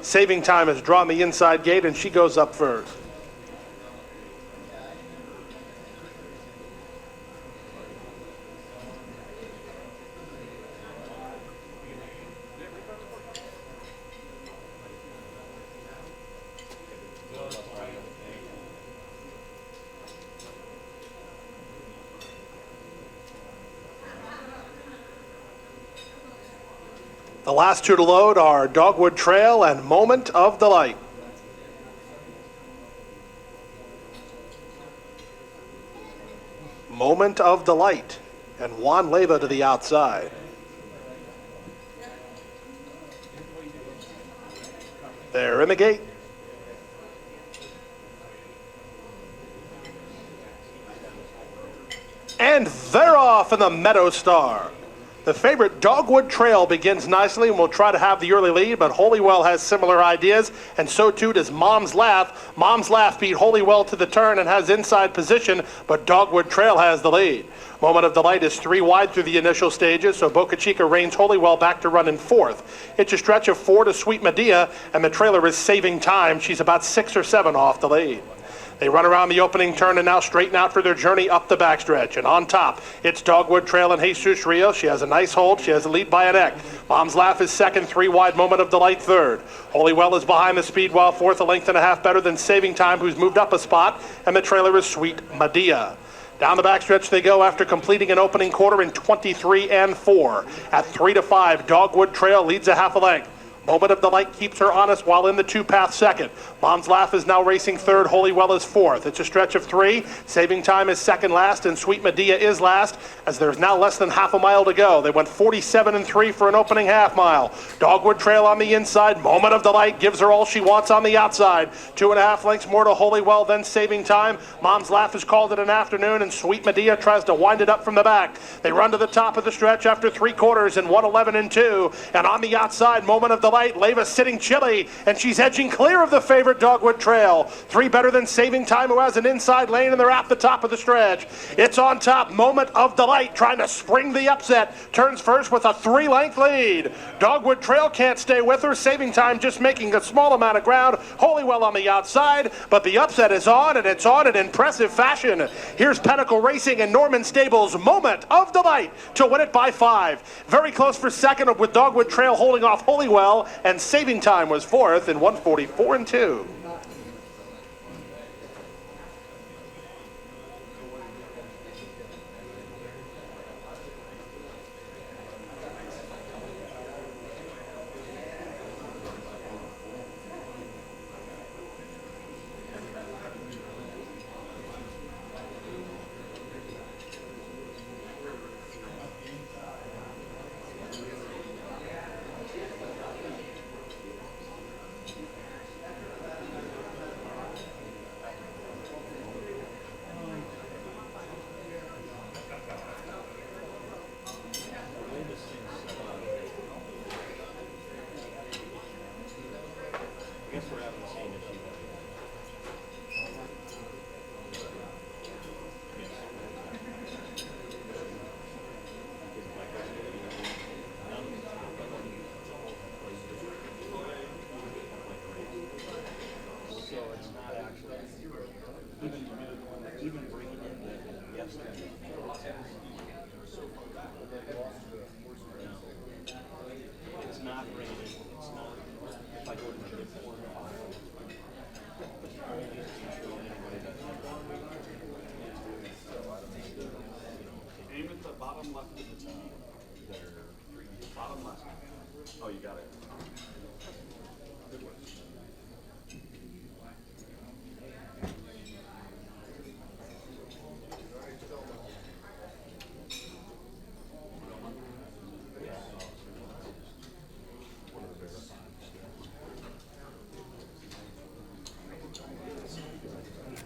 Saving Time has drawn the inside gate, and she goes up first. The last two to load are Dogwood Trail and Moment of Delight. Moment of Delight and Juan Leva to the outside. They're in the gate. And they're off in the Meadow Star. The favorite Dogwood Trail begins nicely and will try to have the early lead, but Holywell has similar ideas, and so too does Mom's Laugh. Mom's Laugh beat Holywell to the turn and has inside position, but Dogwood Trail has the lead. Moment of Delight is 3 wide through the initial stages, so Boca Chica reins Holywell back to run in 4th. It's a stretch of 4 to Sweet Medea, and the trailer is Saving Time. She's about 6 or 7 off the lead. They run around the opening turn and now straighten out for their journey up the backstretch. And on top, it's Dogwood Trail and Jesus Rios. She has a nice hold. She has a lead by a neck. Mom's Laugh is second, 3 wide. Moment of Delight third. Holywell is behind the speed while fourth, a length and a half better than Saving Time, who's moved up a spot. And the trailer is Sweet Medea. Down the backstretch they go after completing an opening quarter in 23 and 4. At 3 to 5, Dogwood Trail leads a half a length. Moment of Delight keeps her honest while in the 2-path second. Mom's Laugh is now racing third. Holywell is fourth. It's a stretch of 3. Saving Time is second last, and Sweet Medea is last, as there's now less than half a mile to go. They went 47 and 3 for an opening half mile. Dogwood Trail on the inside. Moment of Delight gives her all she wants on the outside. 2.5 lengths more to Holywell, then Saving Time. Mom's Laugh is called it an afternoon, and Sweet Medea tries to wind it up from the back. They run to the top of the stretch after 3 quarters in 1:11 and 2. And on the outside, Moment of Delight. Leva sitting chilly, and she's edging clear of the favorite Dogwood Trail. 3 better than Saving Time, who has an inside lane, and they're at the top of the stretch. It's on top. Moment of Delight trying to spring the upset. Turns first with a 3-length lead. Dogwood Trail can't stay with her. Saving Time just making a small amount of ground. Holywell on the outside, but the upset is on, and it's on in impressive fashion. Here's Pinnacle Racing and Norman Stables' Moment of Delight to win it by 5. Very close for second, with Dogwood Trail holding off Holywell, and Saving Time was fourth in 1:44 and 2.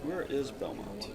Where is Belmont?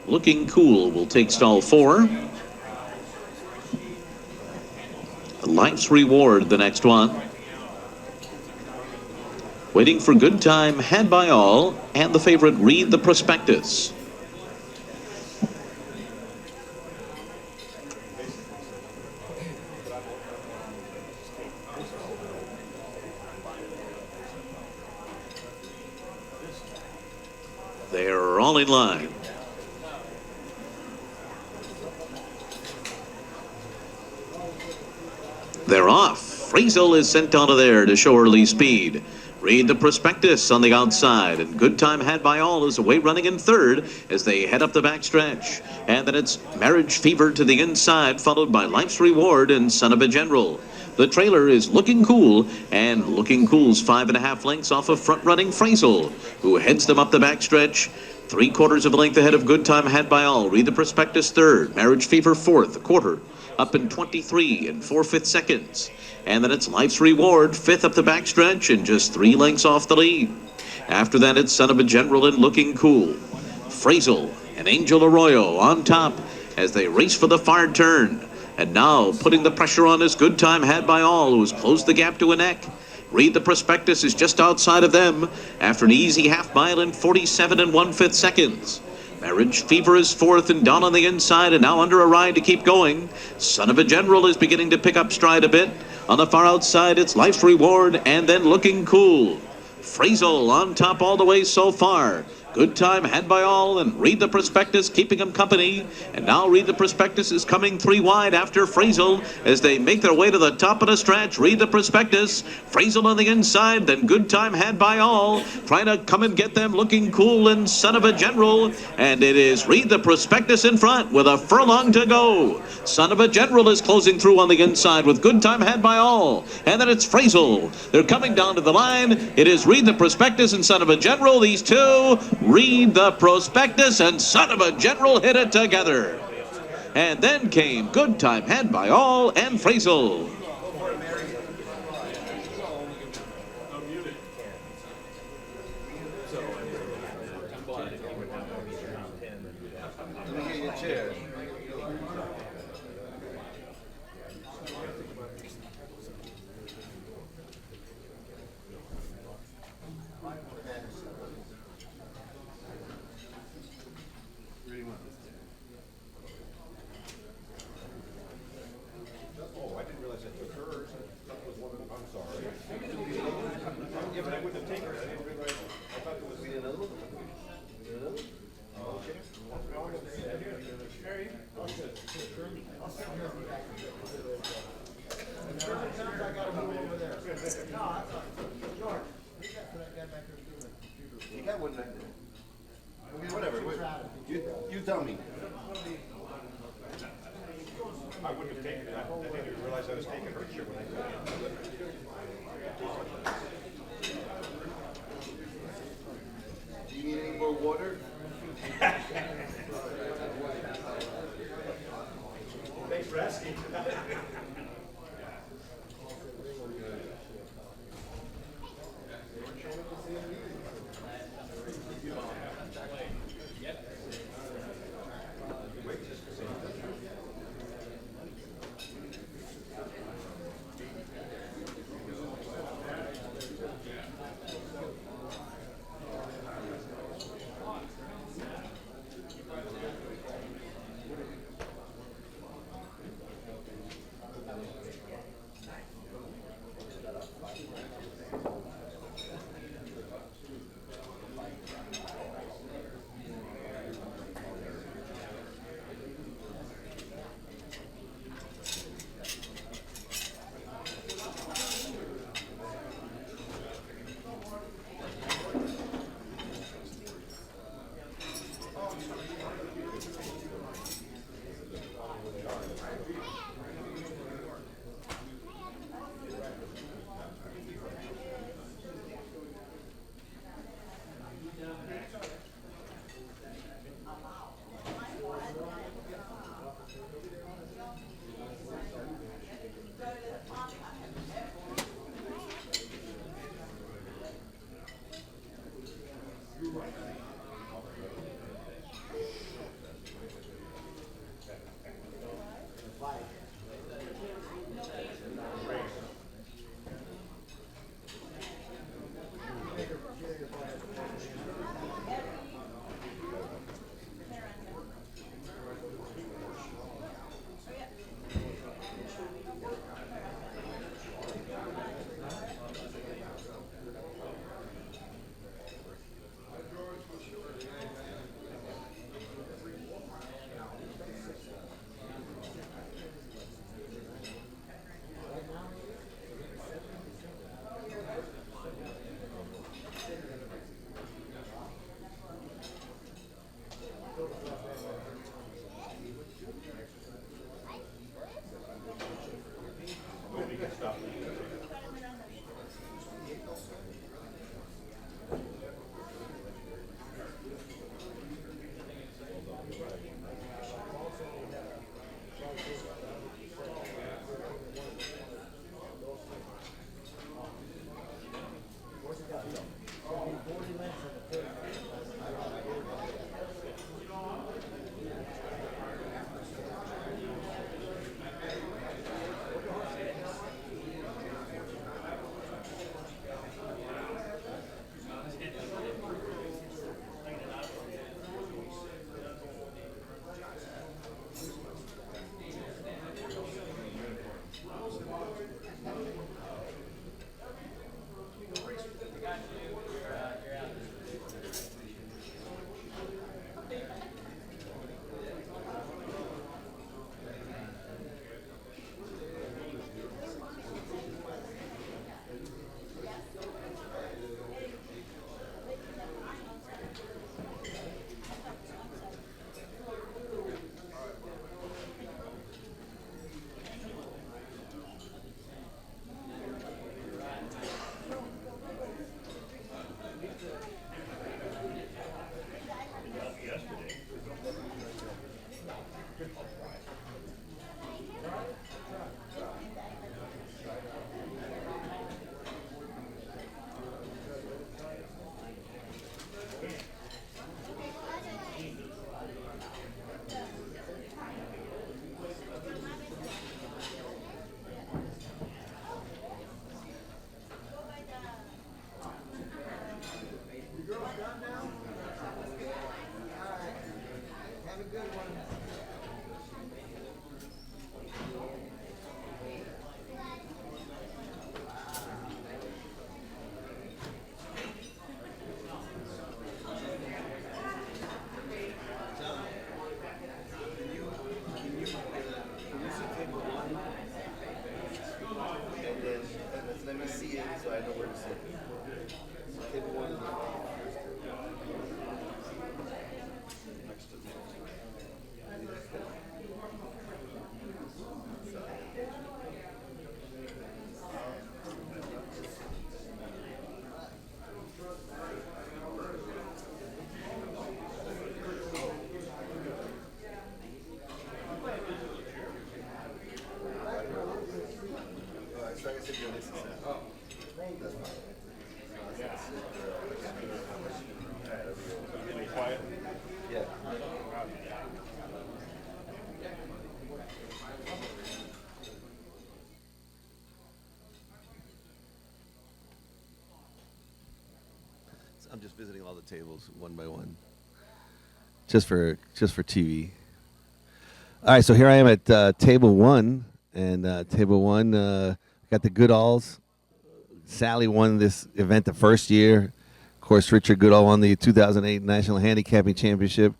Looking Cool will take stall 4. Life's Reward, the next one. Waiting for Good Time, Had by All, and the favorite Read the Prospectus. They're all in line. They're off. Friesel is sent out of there to show early speed. Read the Prospectus on the outside, and Good Time Had by All is away running in third as they head up the backstretch. And then it's Marriage Fever to the inside, followed by Life's Reward and Son of a General. The trailer is Looking Cool, and Looking Cool's 5.5 lengths off of front-running Friesel, who heads them up the backstretch. 3/4 of a length ahead of Good Time Had by All. Read the Prospectus third, Marriage Fever fourth, a quarter, up in 23 and 4/5 seconds. And then it's Life's Reward, fifth up the backstretch and just 3 lengths off the lead. After that, it's Son of a General and Looking Cool. Friesel and Angel Arroyo on top as they race for the far turn. And now putting the pressure on is Good Time Had by All, who has closed the gap to a neck. Read the Prospectus is just outside of them after an easy half mile in 47 and 1/5 seconds. Marriage Fever is fourth and down on the inside and now under a ride to keep going. Son of a General is beginning to pick up stride a bit. On the far outside, it's Life's Reward and then Looking Cool. Friesel on top all the way so far. Good Time Had by All and Read the Prospectus keeping them company. And now Read the Prospectus is coming 3 wide after Friesel as they make their way to the top of the stretch. Read the Prospectus. Friesel on the inside, then Good Time Had by All. Trying to come and get them, Looking Cool and Son of a General. And it is Read the Prospectus in front with a furlong to go. Son of a General is closing through on the inside with Good Time Had by All. And then it's Friesel. They're coming down to the line. It is Read the Prospectus and Son of a General. These two, Read the Prospectus and Son of a General, hit it together. And then came Good Time Had by All and Friesel. You tell me. I wouldn't have taken it. I didn't realize I was taking her shirt when I did it. Do you need any more water? Thanks for asking. I'm just visiting all the tables one by one, just for TV. All right, so here I am at table one, and table one got the Goodalls. Sally won this event the first year. Of course, Richard Goodall won the 2008 National Handicapping Championship,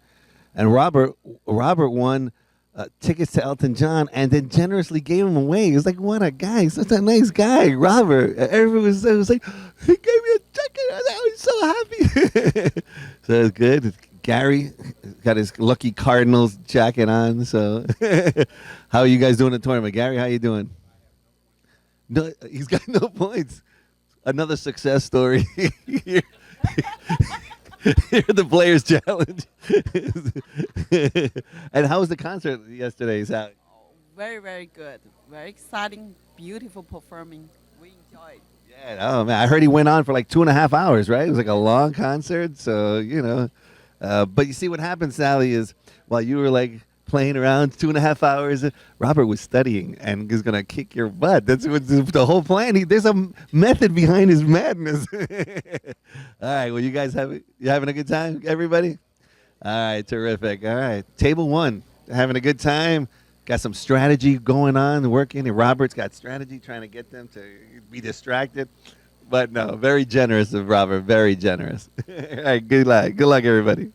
and Robert won tickets to Elton John, and then generously gave them away. He was like, what a guy, such a nice guy, Robert. Everyone was like, he gave me a ticket. I was so happy. So it was good. Gary got his lucky Cardinals jacket on. So how are you guys doing in the tournament? Gary, how you doing? No, he's got no points. Another success story. Here the Players Challenge. And how was the concert yesterday, Sally? Very, very good. Very exciting, beautiful performing. We enjoyed. Yeah, oh man, I heard he went on for like 2.5 hours, right? It was like a long concert, so you know. But you see what happened, Sally, is while you were like playing around 2.5 hours, Robert was studying and is gonna kick your butt. That's what the whole plan. There's a method behind his madness. All right, well, you guys you having a good time, everybody? All right, terrific. All right, table one, having a good time. Got some strategy going on, working, and Robert's got strategy trying to get them to be distracted. But no, very generous of Robert, very generous. All right, good luck. Good luck, everybody.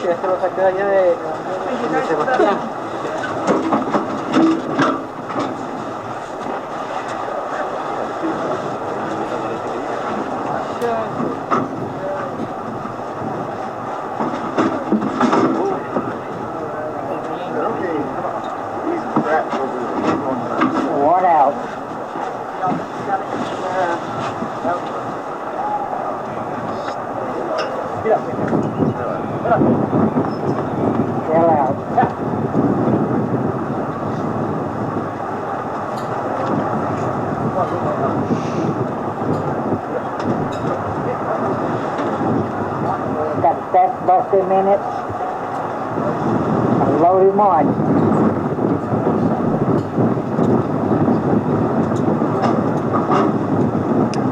Este lo saqué de allá de Sebastián. One out. Well out. Got the best about 2 minutes. I load him on.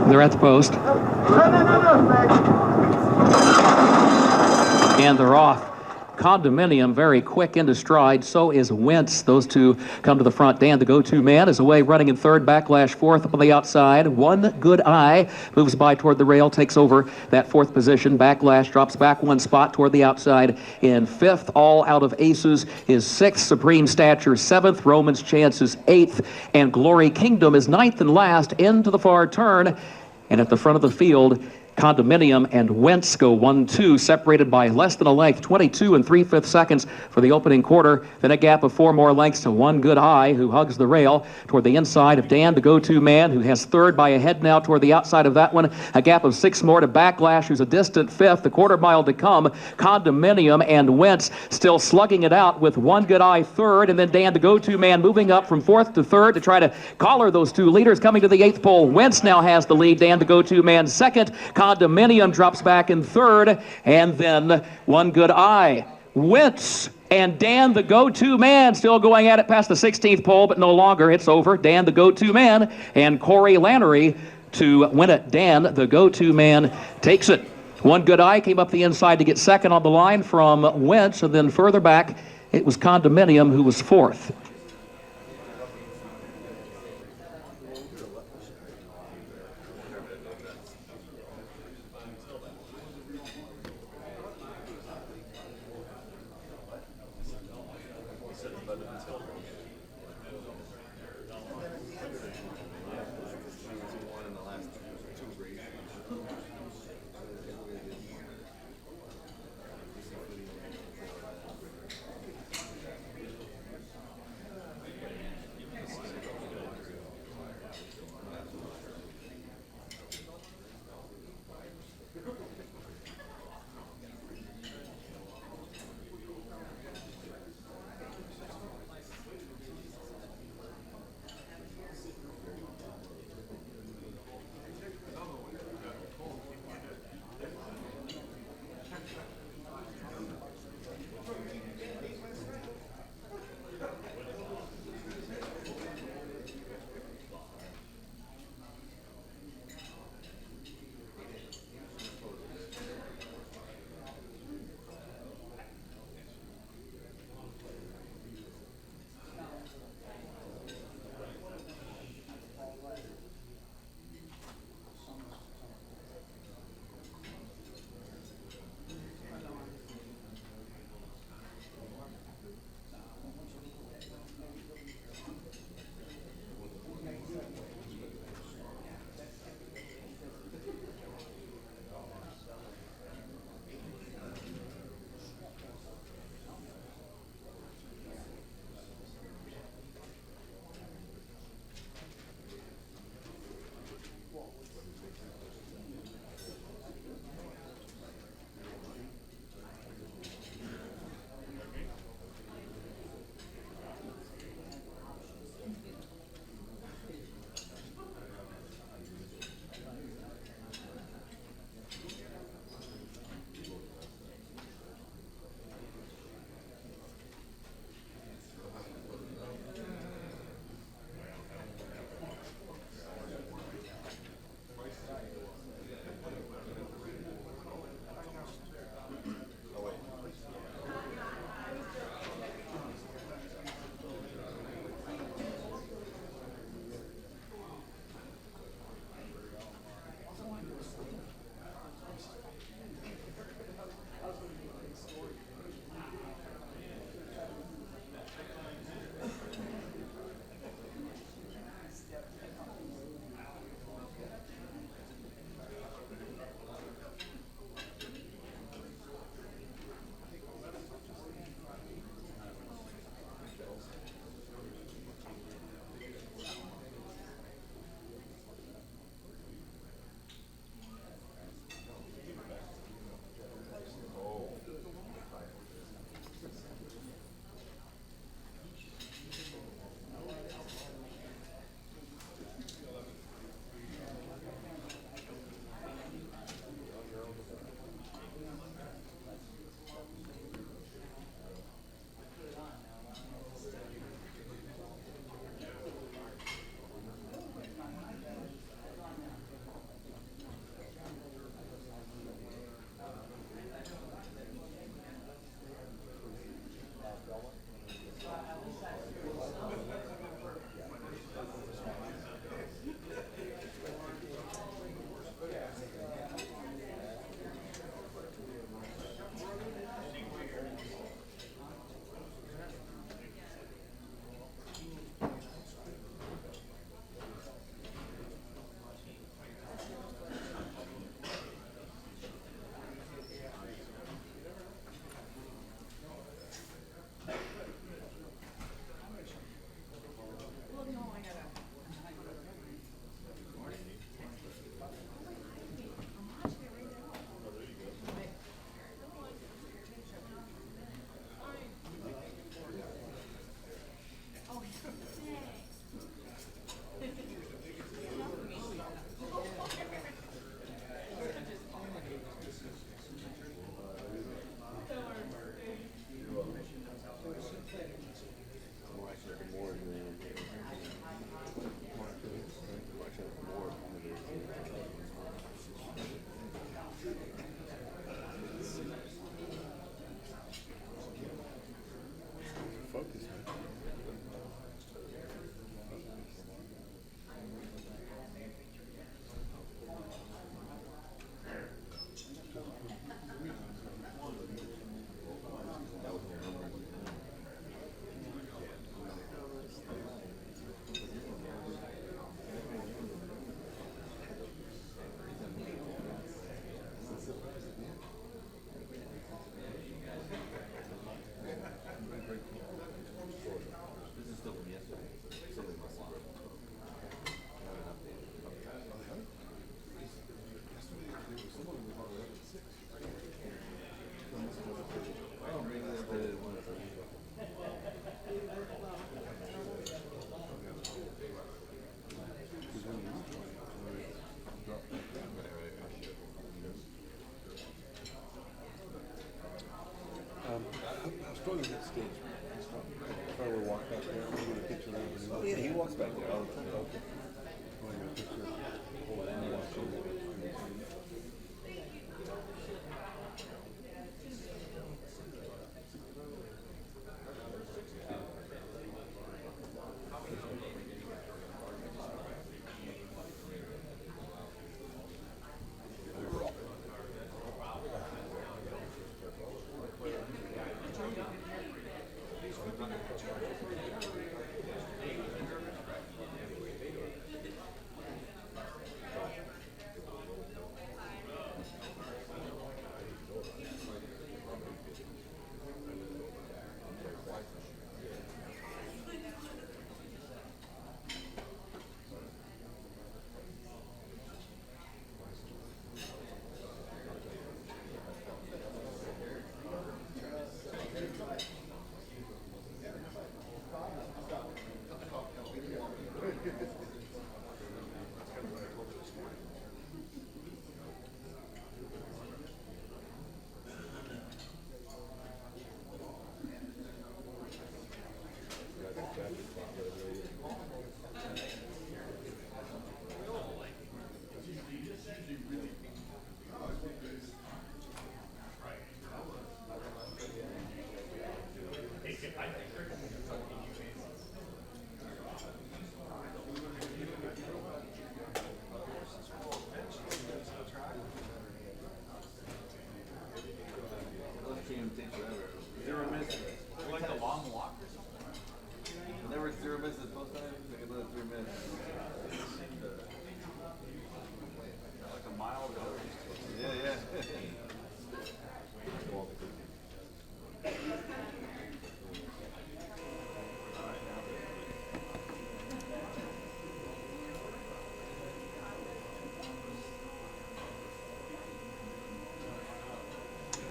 They're at the post. And they're off. Condominium very quick into stride. So is Wentz. Those two come to the front. Dan, the go-to man, is away running in third. Backlash fourth up on the outside. One Good Eye moves by toward the rail, takes over that fourth position. Backlash drops back one spot toward the outside in fifth. All out of aces is sixth. Supreme Stature seventh. Roman's Chance is eighth. And Glory Kingdom is ninth and last into the far turn. And at the front of the field, Condominium and Wentz go 1-2, separated by less than a length, 22 and 3/5 seconds for the opening quarter. Then a gap of 4 more lengths to One Good Eye, who hugs the rail toward the inside of Dan, the go-to man, who has third by a head now toward the outside of that one. A gap of 6 more to Backlash, who's a distant fifth. The quarter mile to come. Condominium and Wentz still slugging it out with One Good Eye third, and then Dan, the go-to man, moving up from fourth to third to try to collar those two leaders. Coming to the 8th pole, Wentz now has the lead. Dan, the go-to man, second. Condominium drops back in third, and then One Good Eye. Wentz and Dan, the go-to man, still going at it past the 16th pole, but no longer. It's over. Dan, the go-to man, and Corey Lannery to win it. Dan, the go-to man, takes it. One Good Eye came up the inside to get second on the line from Wentz, and then further back, it was Condominium who was fourth.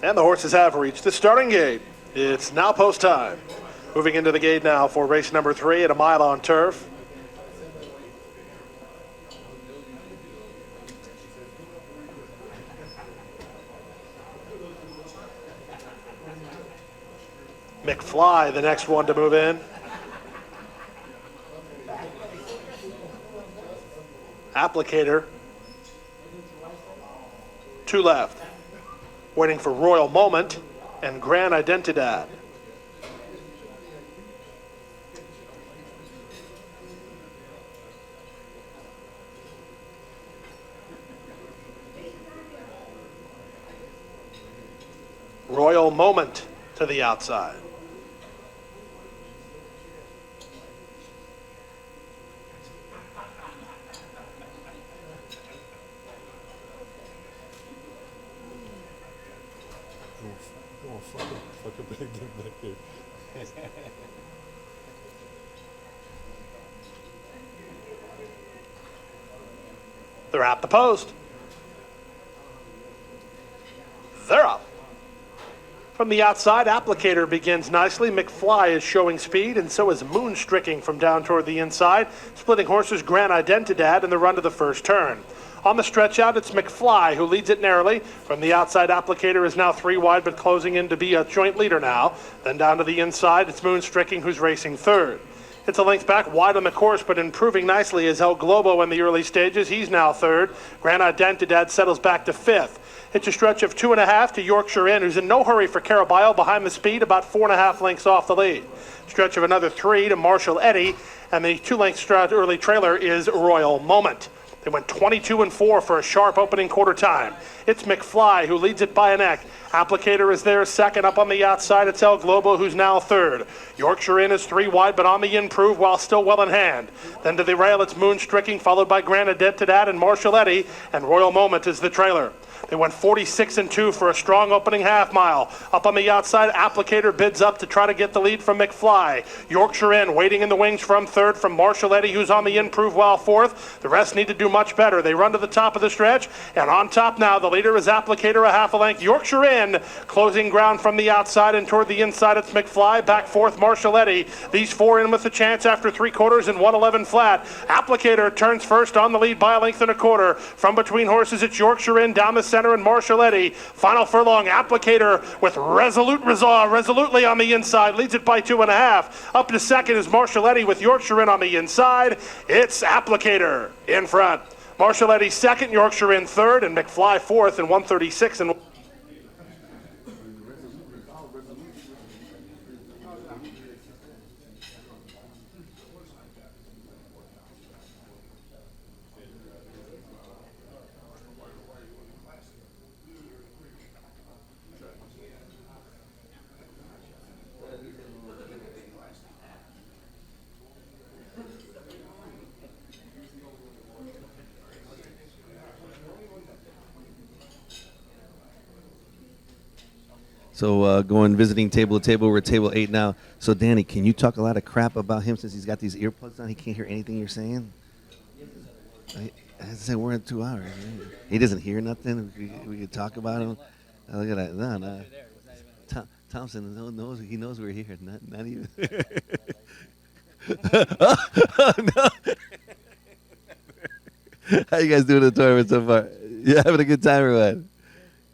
And the horses have reached the starting gate. It's now post time. Moving into the gate now for race number 3 at a mile on turf. McFly, the next one to move in. Applicator. 2 left. Waiting for Royal Moment and Grand Identidad. Royal Moment to the outside. They're at the post. They're up. From the outside, Applicator begins nicely. McFly is showing speed, and so is Moonstricking from down toward the inside. Splitting horses Grand Identidad in the run to the first turn. On the stretch out, it's McFly who leads it narrowly. From the outside, Applicator is now 3 wide, but closing in to be a joint leader now. Then down to the inside, it's Moonstricking who's racing third. It's a length back, wide on the course, but improving nicely is El Globo in the early stages. He's now third. Grand Identidad settles back to fifth. It's a stretch of 2.5 to Yorkshire Inn, who's in no hurry for Caraballo, behind the speed, about 4.5 lengths off the lead. Stretch of another 3 to Marshall Eddy, and the 2-length early trailer is Royal Moment. They went 22-4 for a sharp opening quarter time. It's McFly who leads it by a neck. Applicator is there second. Up on the outside, it's El Globo who's now third. Yorkshire Inn is 3 wide, but on the improve while still well in hand. Then to the rail, it's Moonstricking, followed by Grand Identidad and Marshall Eddy, and Royal Moment is the trailer. They went 46-2 for a strong opening half mile. Up on the outside, Applicator bids up to try to get the lead from McFly. Yorkshire Inn waiting in the wings from third from Marshall Eddy, who's on the improve while fourth. The rest need to do much better. They run to the top of the stretch, and on top now, the leader is Applicator, a half a length. Yorkshire Inn closing ground from the outside, and toward the inside, it's McFly. Back fourth, Marshall Eddy. These 4 in with a chance after 3 quarters and 111 flat. Applicator turns first on the lead by a length and a quarter. From between horses, it's Yorkshire Inn down the center and Marshall Eddy. Final furlong, Applicator with resolutely on the inside, leads it by 2.5. Up to second is Marshall Eddy with Yorkshire Inn on the inside. It's Applicator in front. Marshall Eddy second, Yorkshire Inn third, and McFly fourth in 136 and So going visiting table to table, we're at table 8 now. So Danny, can you talk a lot of crap about him since he's got these earplugs on? He can't hear anything you're saying. I said we're in 2 hours. He doesn't hear nothing. We could talk about him. Look at that. No. Thompson knows. He knows we're here. Not even. Oh, no. How you guys doing in the tournament so far? You having a good time or what?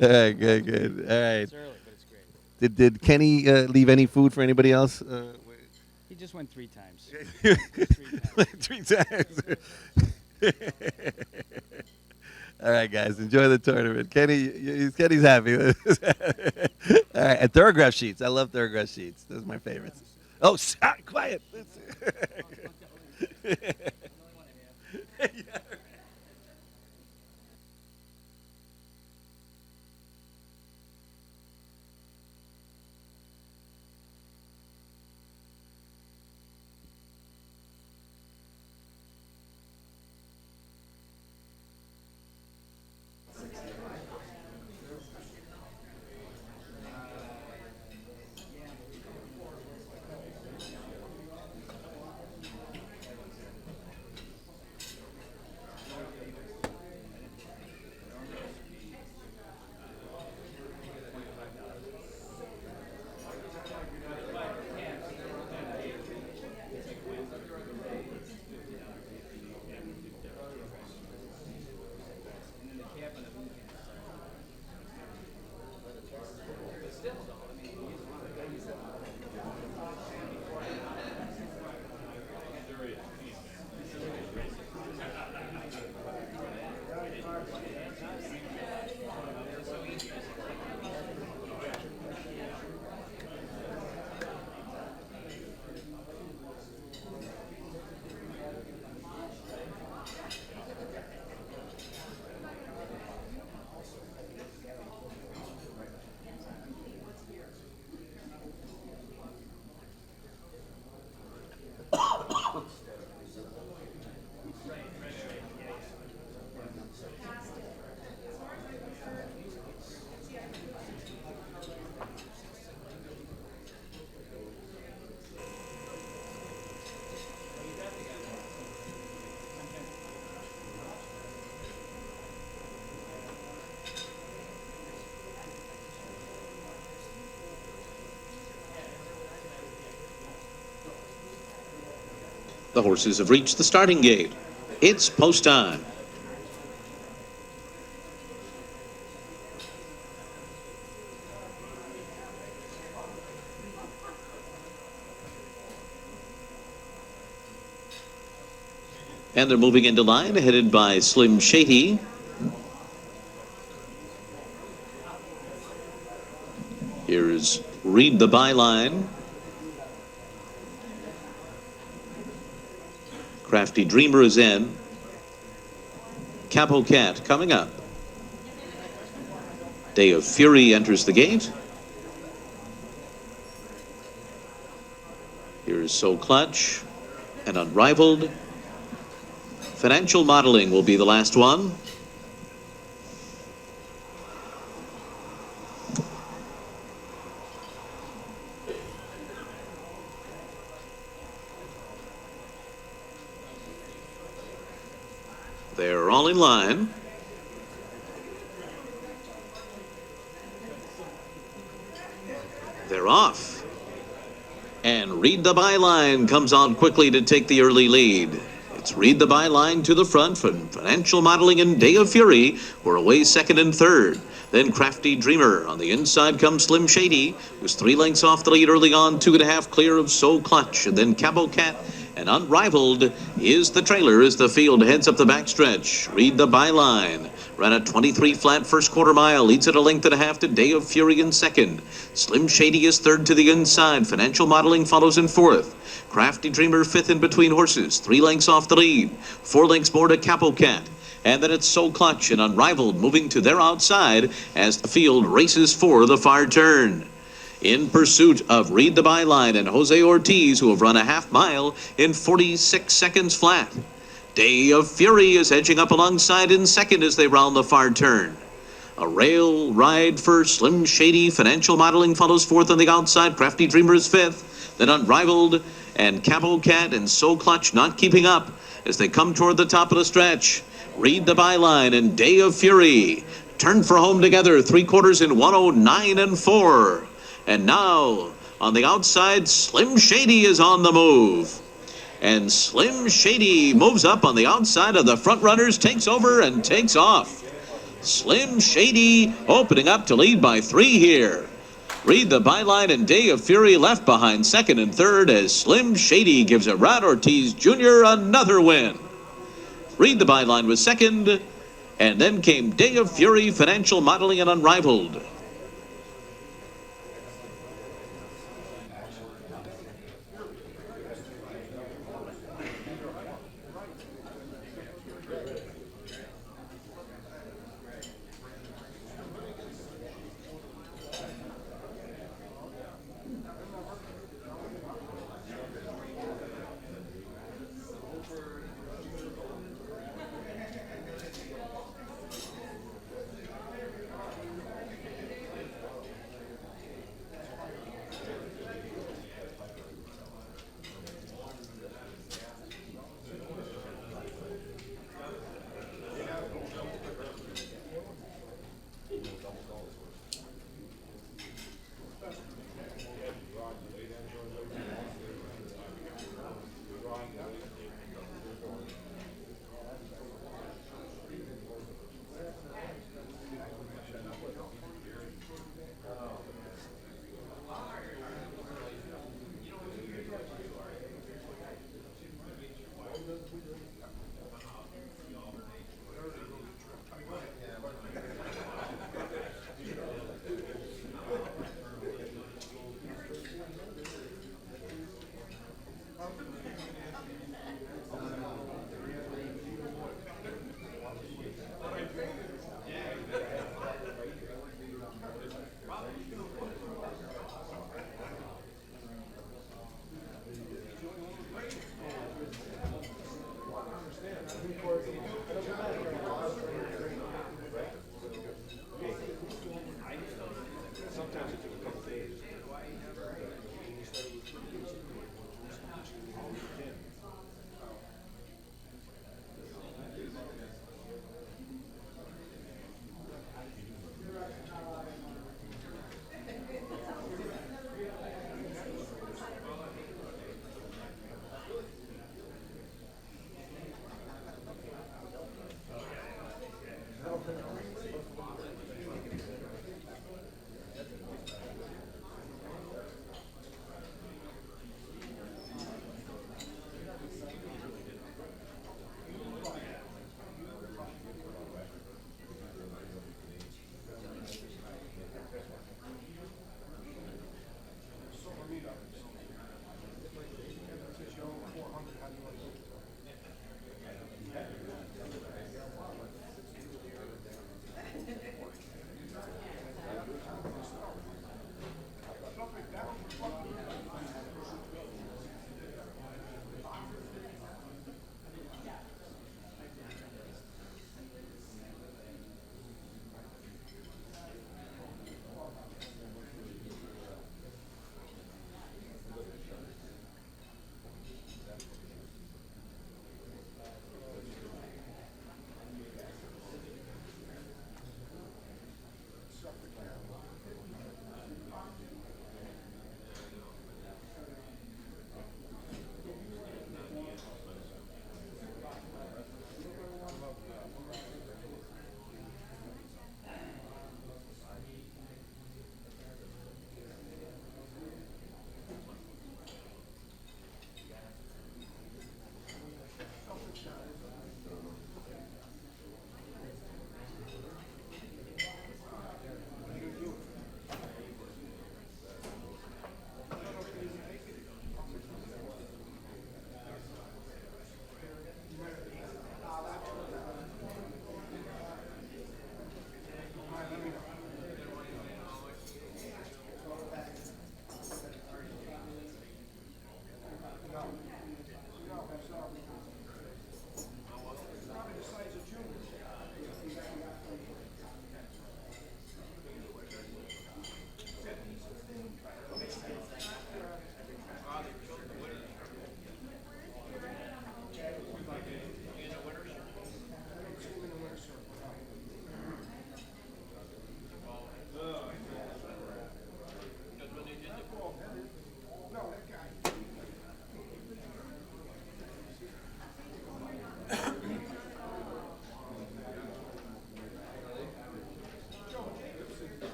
All right, good. All right. It's early, but it's great. Did Kenny leave any food for anybody else? He just went 3 times. 3 times. All right, guys, enjoy the tournament. Kenny's happy. All right, and Thoroughgraph sheets. I love Thoroughgraph sheets. Those are my favorites. Oh, quiet. Yeah. The horses have reached the starting gate. It's post time. And they're moving into line, headed by Slim Shady. Here's Read the Byline. Crafty Dreamer is in. Capo Cat coming up. Day of Fury enters the gate. Here's So Clutch and Unrivaled. Financial Modeling will be the last one. They're all in line. They're off. And Read the Byline comes on quickly to take the early lead. It's Read the Byline to the front from Financial Modeling and Day of Fury, who are away second and third. Then Crafty Dreamer. On the inside comes Slim Shady, who's 3 lengths off the lead early on, 2.5 clear of So Clutch. And then Capo Cat and Unrivaled is the trailer as the field heads up the backstretch. Read the Byline. Ran a 23 flat first quarter mile, leads at 1.5 lengths to Day of Fury in second. Slim Shady is third to the inside. Financial Modeling follows in fourth. Crafty Dreamer fifth in between horses, 3 lengths off the lead. 4 lengths more to Capo Cat. And then it's So Clutch and Unrivaled moving to their outside as the field races for the far turn. In pursuit of Read the Byline and Jose Ortiz, who have run a half mile in 46 seconds flat. Day of Fury is edging up alongside in second as they round the far turn. A rail ride for Slim Shady. Financial Modeling follows fourth on the outside. Crafty Dreamer is fifth. Then Unrivaled and Capo Cat and So Clutch not keeping up as they come toward the top of the stretch. Read the Byline and Day of Fury turn for home together, 3/4 in 1:09 and 4. And now on the outside, Slim Shady is on the move. And Slim Shady moves up on the outside of the front runners, takes over and takes off. Slim Shady opening up to lead by 3 here. Read the Byline and Day of Fury left behind second and third as Slim Shady gives Irad Ortiz Jr. another win. Read the Byline was second, and then came Day of Fury, Financial Modeling, and Unrivaled.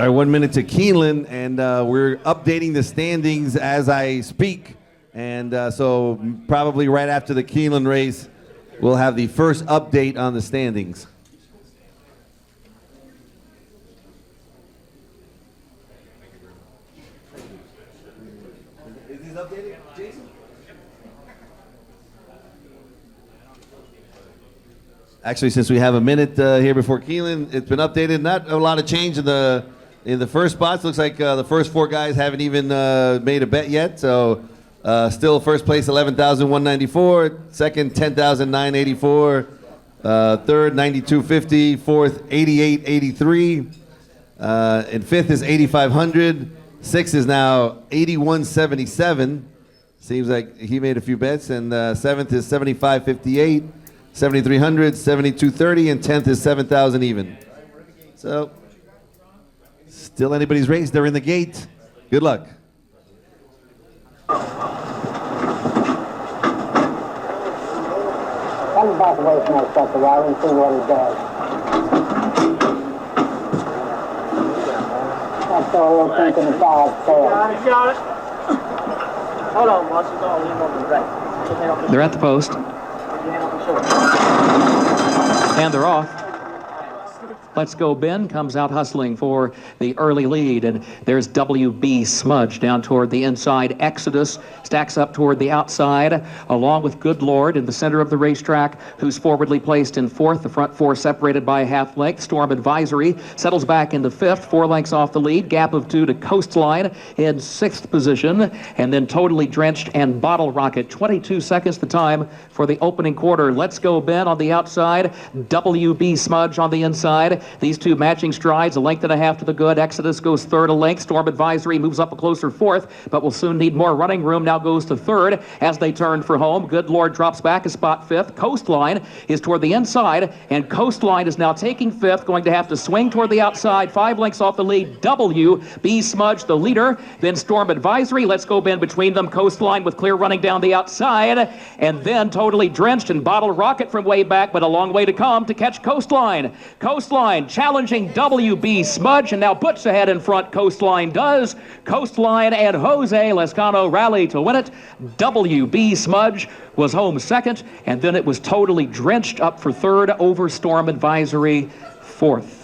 All right, 1 minute to Keeneland, and we're updating the standings as I speak. And so probably right after the Keeneland race, we'll have the first update on the standings. Is this updated, Jason? Actually, since we have a minute here before Keeneland, it's been updated. Not a lot of change in the first spots. Looks like the first four guys haven't even made a bet yet. So still first place 11,194, second 10,984, third 92.50, fourth 88.83, and fifth is 8,500. Sixth is now 81.77. Seems like he made a few bets. And seventh is 75.58. 7,300, 72.30, and 10th is 7,000 even. So, still anybody's race. They're in the gate. Good luck. Come back away from that stuff a while and see what he does. That's all we're thinking about. Got it. Hold on, boss. It's all in on the right. They're at the post. And they're off. Let's Go Ben comes out hustling for the early lead, and there's WB Smudge down toward the inside. Exodus stacks up toward the outside, along with Good Lord in the center of the racetrack, who's forwardly placed in fourth. The front four separated by a half length. Storm Advisory settles back into fifth, 4 lengths off the lead. Gap of 2 to Coastline in sixth position, and then Totally Drenched and Bottle Rocket. 22 seconds the time for the opening quarter. Let's Go Ben on the outside, WB Smudge on the inside. These two matching strides, 1.5 lengths to the good. Exodus goes third a length. Storm Advisory moves up a closer fourth, but will soon need more running room. Now goes to third as they turn for home. Good Lord drops back a spot fifth. Coastline is toward the inside, and Coastline is now taking fifth, going to have to swing toward the outside. 5 lengths off the lead. WB Smudge, the leader. Then Storm Advisory. Let's Go Ben between them. Coastline with clear running down the outside, and then Totally Drenched and Bottle Rocket from way back, but a long way to come to catch Coastline. Coastline challenging WB Smudge, and now Butch ahead in front. Coastline does. Coastline and Jose Lescano rally to win it. WB Smudge was home second, and then it was Totally Drenched up for third over Storm Advisory fourth.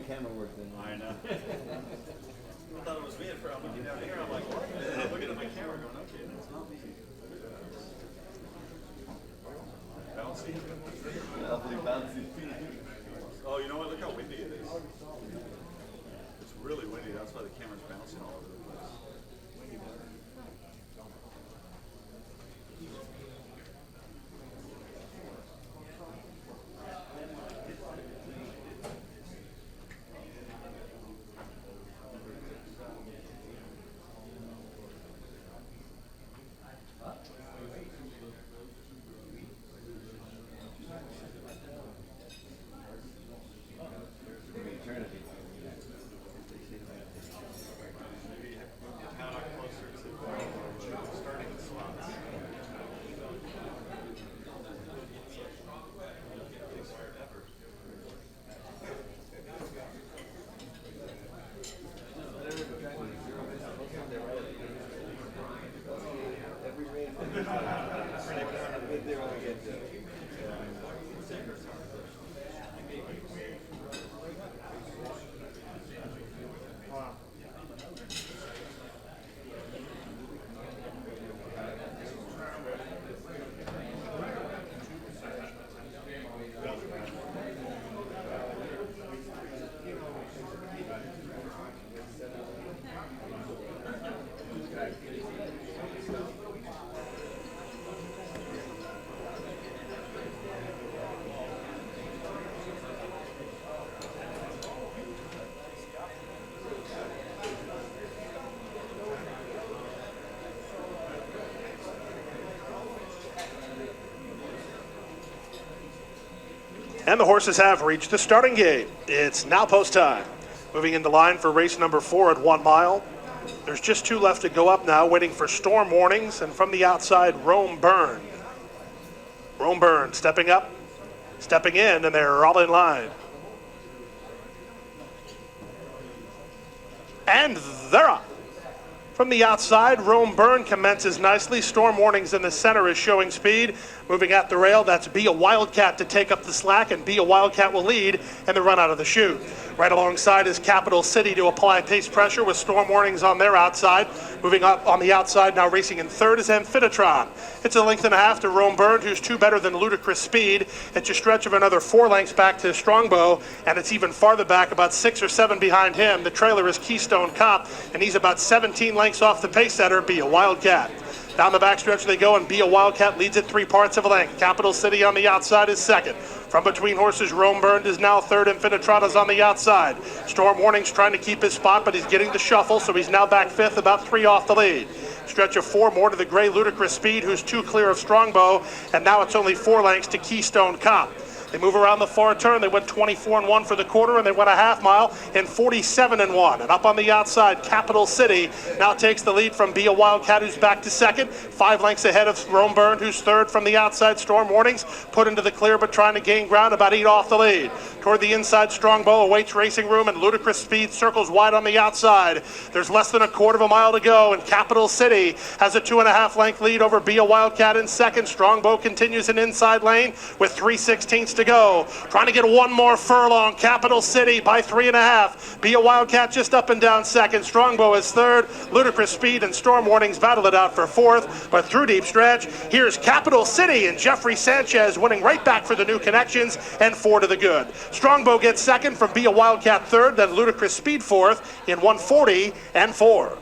camera work then. I know. I thought it was me at first. I'm looking down here. I'm like, what? I'm looking at my camera going, okay, that's not me. Bouncy. Awfully bouncy. Oh, you know what? Look how windy it is. It's really windy. That's why the camera's bouncing all over the place. Windy weather. And the horses have reached the starting gate. It's now post time. Moving into line for race number 4 at 1 mile. There's just 2 left to go up now, waiting for Storm Warnings, and from the outside, Rome Burn. Rome Burn stepping up, stepping in, and they're all in line. And they're up. From the outside, Rome Burn commences nicely. Storm Warnings in the center is showing speed. Moving at the rail, that's Be a Wildcat to take up the slack, and Be a Wildcat will lead in the run out of the chute. Right alongside is Capital City to apply pace pressure with Storm Warnings on their outside. Moving up on the outside, now racing in third, is Amphitotron. It's a length and a half to Rome Burn, who's 2 better than Ludicrous Speed. It's a stretch of another 4 lengths back to Strongbow, and it's even farther back, about 6 or 7 behind him. The trailer is Keystone Cop, and he's about 17 lengths off the pace setter, Be a Wildcat. Down the backstretch they go, and Be a Wildcat leads at 3 parts of a length. Capital City on the outside is second. From between horses, Rome Burn is now third, and Infinitrada's on the outside. Storm Warning's trying to keep his spot, but he's getting the shuffle, so he's now back fifth, about 3 off the lead. Stretch of 4 more to the gray Ludicrous Speed, who's 2 clear of Strongbow, and now it's only 4 lengths to Keystone Cop. They move around the far turn. They went 24-1 for the quarter, and they went a half mile in 47-1. And up on the outside, Capital City now takes the lead from Be a Wildcat, who's back to second. 5 lengths ahead of Rome Burn, who's third. From the outside, Storm Warnings put into the clear, but trying to gain ground, about 8 off the lead. Toward the inside, Strongbow awaits racing room, and Ludicrous Speed circles wide on the outside. There's less than a quarter of a mile to go, and Capital City has a 2.5 length lead over Be a Wildcat in second. Strongbow continues an inside lane with 3/16 to go. Trying to get 1 more furlong. Capital City by 3.5. Be a Wildcat just up and down second. Strongbow is third. Ludicrous Speed and Storm Warnings battle it out for fourth. But through deep stretch, here's Capital City and Jeffrey Sanchez winning right back for the new connections and 4 to the good. Strongbow gets second from Be a Wildcat third, then Ludicrous Speed fourth in 1:40 and 4.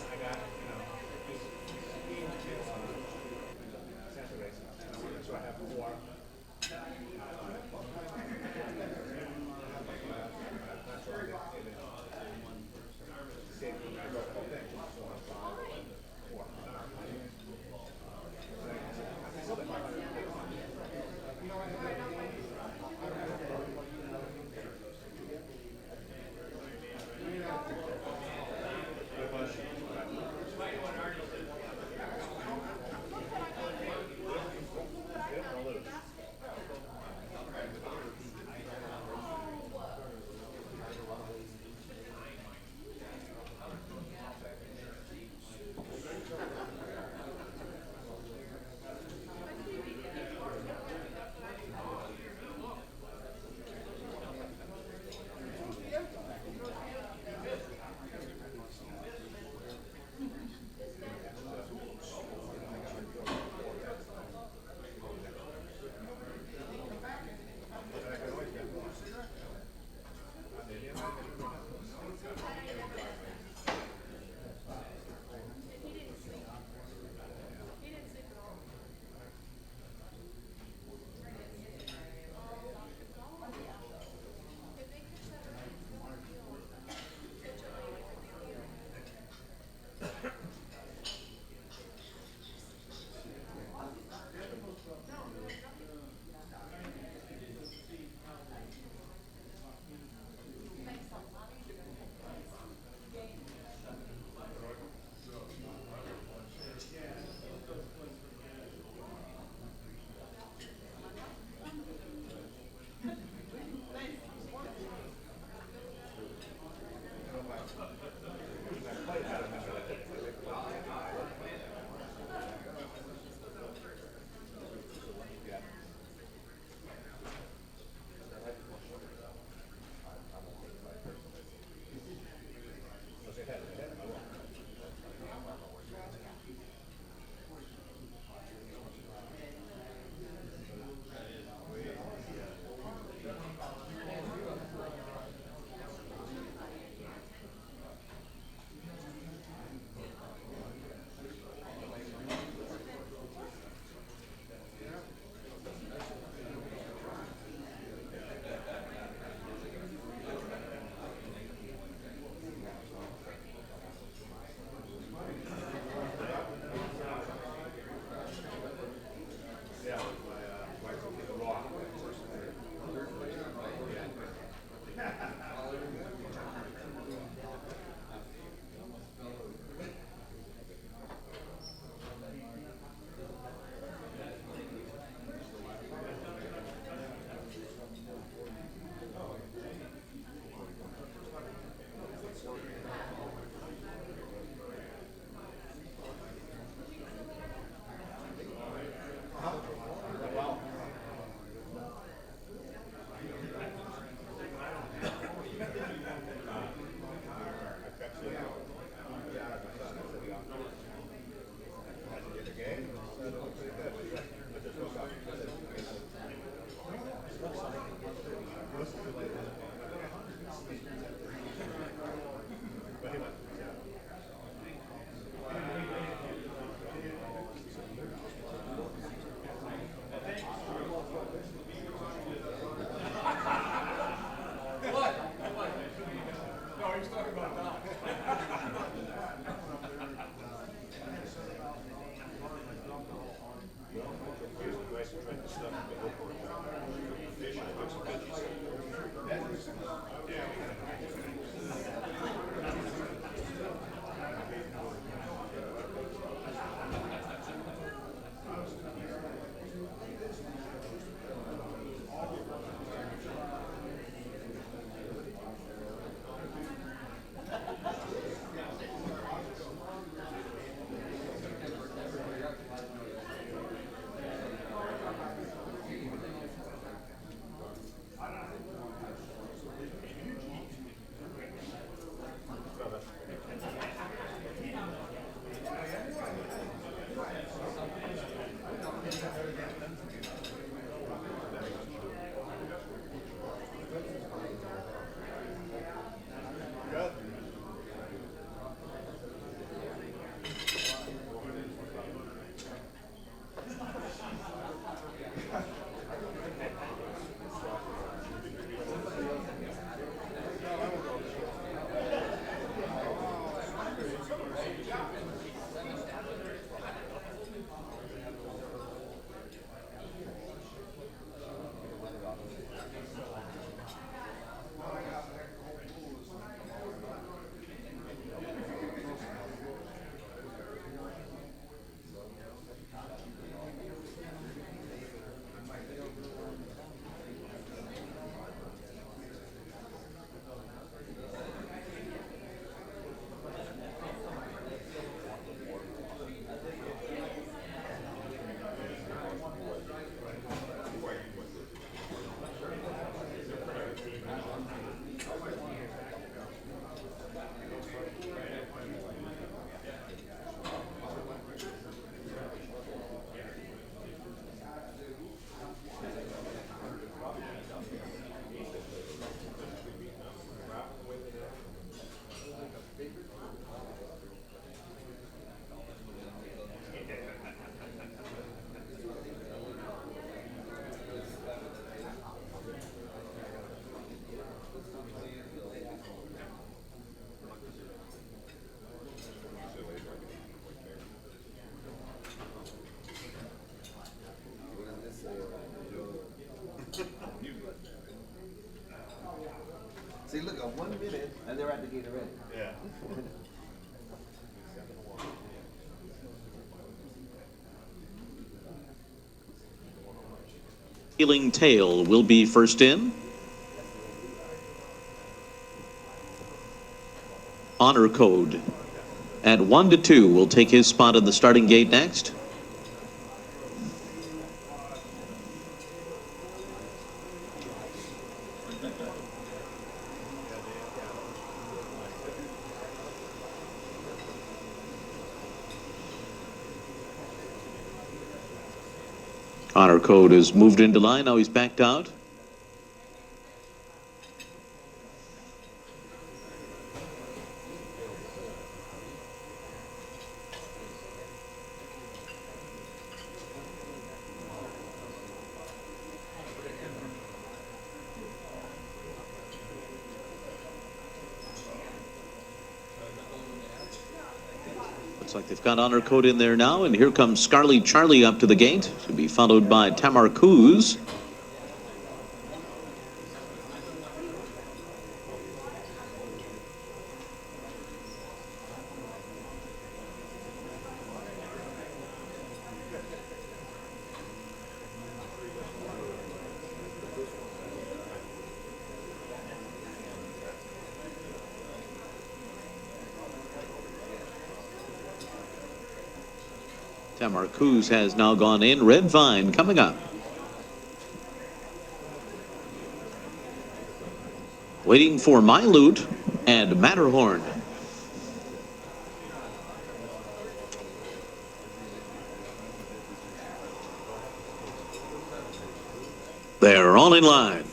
See, look, 1 minute, and they're at the gate already. Yeah. Healing Tail will be first in. Honor Code at 1-2 will take his spot in the starting gate next. Honor Code has moved into line. Now he's backed out. Looks like they've got Honor Code in there now, and here comes Scarly Charlie up to the gate, to be followed by Tamar Kuz. Tamar Kuz has now gone in. Red Vine coming up. Waiting for My Loot and Matterhorn. They're all in line.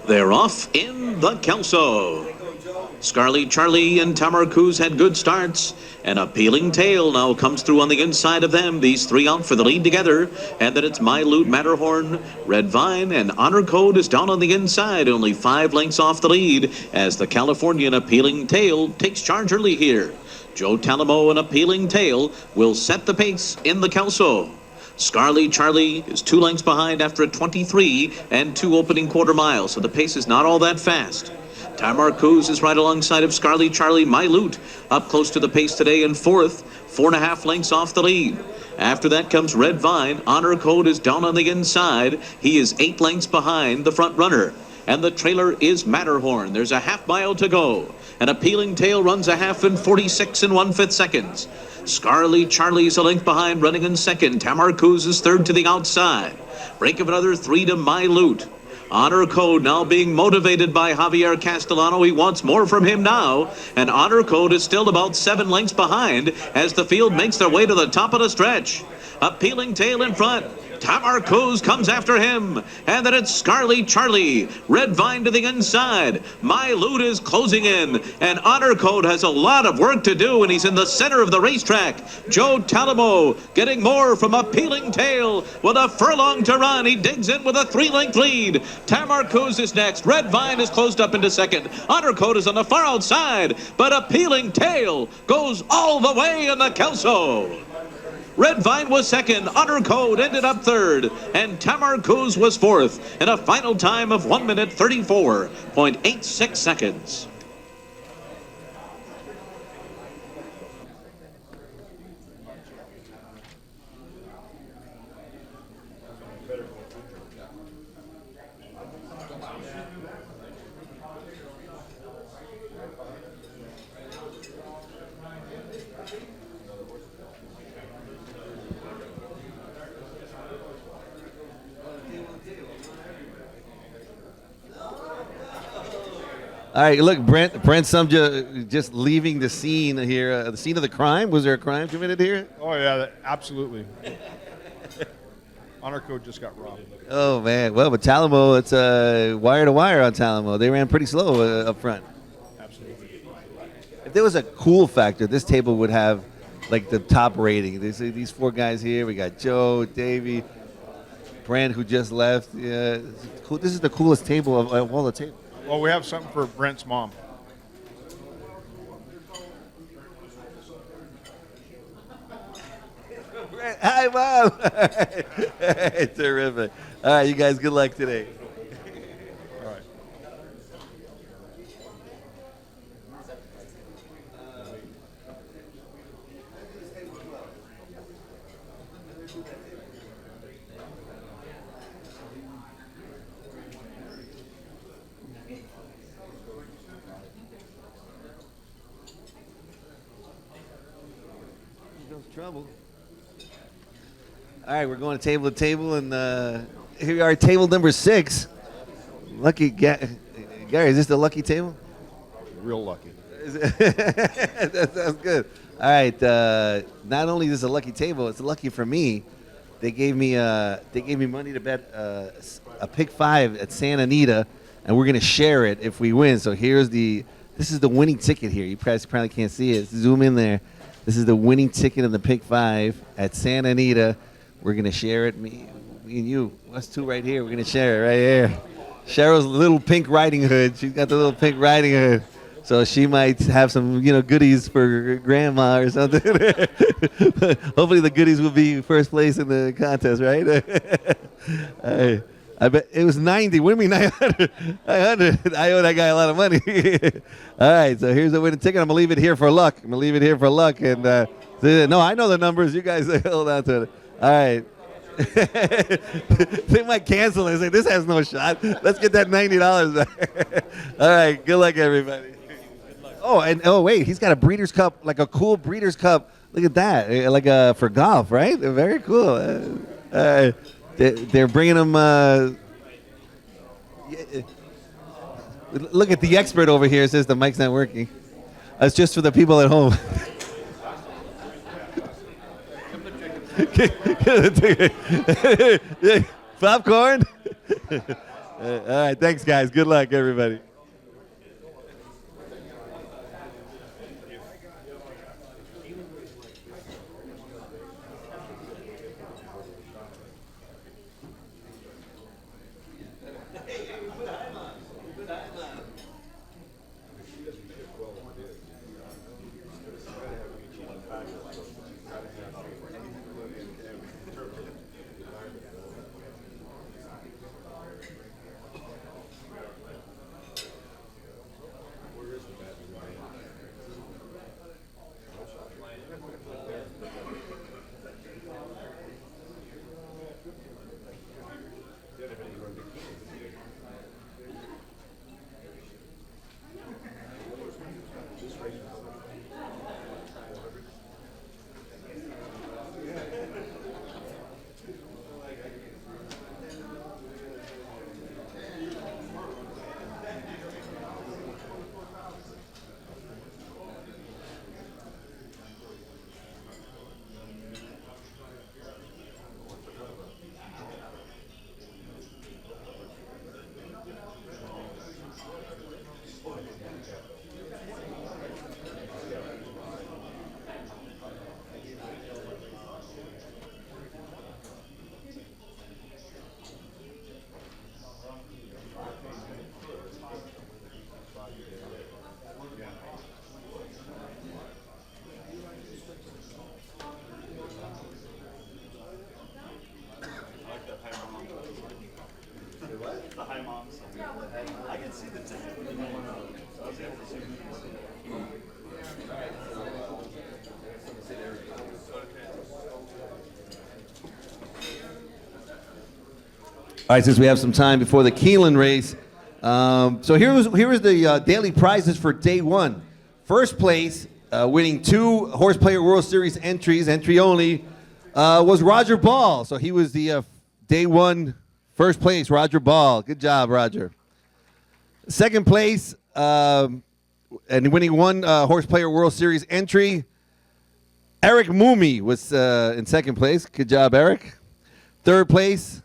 They're off in the Kelso. Scarly Charlie and Tamarcuz had good starts. An Appealing Tail now comes through on the inside of them. These three out for the lead together. And then it's My Loot, Matterhorn, Red Vine, and Honor Code is down on the inside. Only 5 lengths off the lead as the Californian Appealing Tail takes charge early here. Joe Talamo and Appealing Tail will set the pace in the Kelso. Scarly Charlie is 2 lengths behind after a 23 and 2 opening quarter miles, so the pace is not all that fast. Tamarcuz is right alongside of Scarly Charlie. My Loot up close to the pace today in 4th, 4.5 lengths off the lead. After that comes Red Vine. Honor Code is down on the inside. He is 8 lengths behind the front runner. And the trailer is Matterhorn. There's a half mile to go. An Appealing Tail runs a half in 46 and 1/5 seconds. Scarly Charlie's a length behind, running in second. Tamarcuz is third to the outside. Break of another 3 to My Loot. Honor Code now being motivated by Javier Castellano. He wants more from him now. And Honor Code is still about 7 lengths behind as the field makes their way to the top of the stretch. Appealing Tail in front. Tamarcuz comes after him. And then it's Scarly Charlie. Red Vine to the inside. My Loot is closing in. And Honor Code has a lot of work to do, and he's in the center of the racetrack. Joe Talamo getting more from Appealing Tail with a furlong to run. He digs in with a 3-length lead. Tamarcuz is next. Red Vine is closed up into second. Honor Code is on the far outside, but Appealing Tail goes all the way in the Kelso. Red Vine was second, Honor Code ended up third, and Tamarcuz was fourth in a final time of 1 minute 34.86 seconds. All right, look, Brent Sumja just leaving the scene here, the scene of the crime. Was there a crime committed here? Oh, yeah, absolutely. Honor Code just got robbed. Oh, man. Well, but Talamo, it's wire to wire on Talamo. They ran pretty slow up front. Absolutely. If there was a cool factor, this table would have, like, the top rating. These 4 guys here. We got Joe, Davey, Brent, who just left. Yeah, cool. This is the coolest table of all the tables. Well, we have something for Brent's mom. Hi, Mom. Terrific. All right, you guys, good luck today. All right. Trouble. All right, we're going table to table, and here we are, table number 6. Lucky Gary, is this the lucky table? Real lucky. That sounds good. All right, not only is this a lucky table, it's lucky for me. They gave me money to bet a pick 5 at Santa Anita, and we're gonna share it if we win. So this is the winning ticket here. You guys probably can't see it. Zoom in there. This is the winning ticket in the pick 5 at Santa Anita. We're going to share it. Me and you. Us 2 right here. We're going to share it right here. Cheryl's little pink riding hood. She's got the little pink riding hood. So she might have some, goodies for grandma or something. Hopefully the goodies will be first place in the contest, right? All right. I bet it was 90. Win me 900. 900. I owe that guy a lot of money. All right, so here's the winning ticket. I'm going to leave it here for luck. And no, I know the numbers. You guys hold on to it. All right. They might cancel and say, this has no shot. Let's get that $90 back. All right, good luck, everybody. Oh, wait, he's got a Breeders' Cup, like a cool Breeders' Cup. Look at that, like for golf, right? Very cool. They're bringing them. Look at the expert over here. Says the mic's not working. That's just for the people at home. Popcorn. All right, thanks, guys. Good luck, everybody. All right, since we have some time before the Keeneland race, so here was the daily prizes for day one. First place, winning 2 Horse Player World Series entries, entry only, was Roger Ball. So he was the day one first place, Roger Ball. Good job, Roger. Second place, and winning 1 Horse Player World Series entry, Eric Moomey was in second place. Good job, Eric. Third place,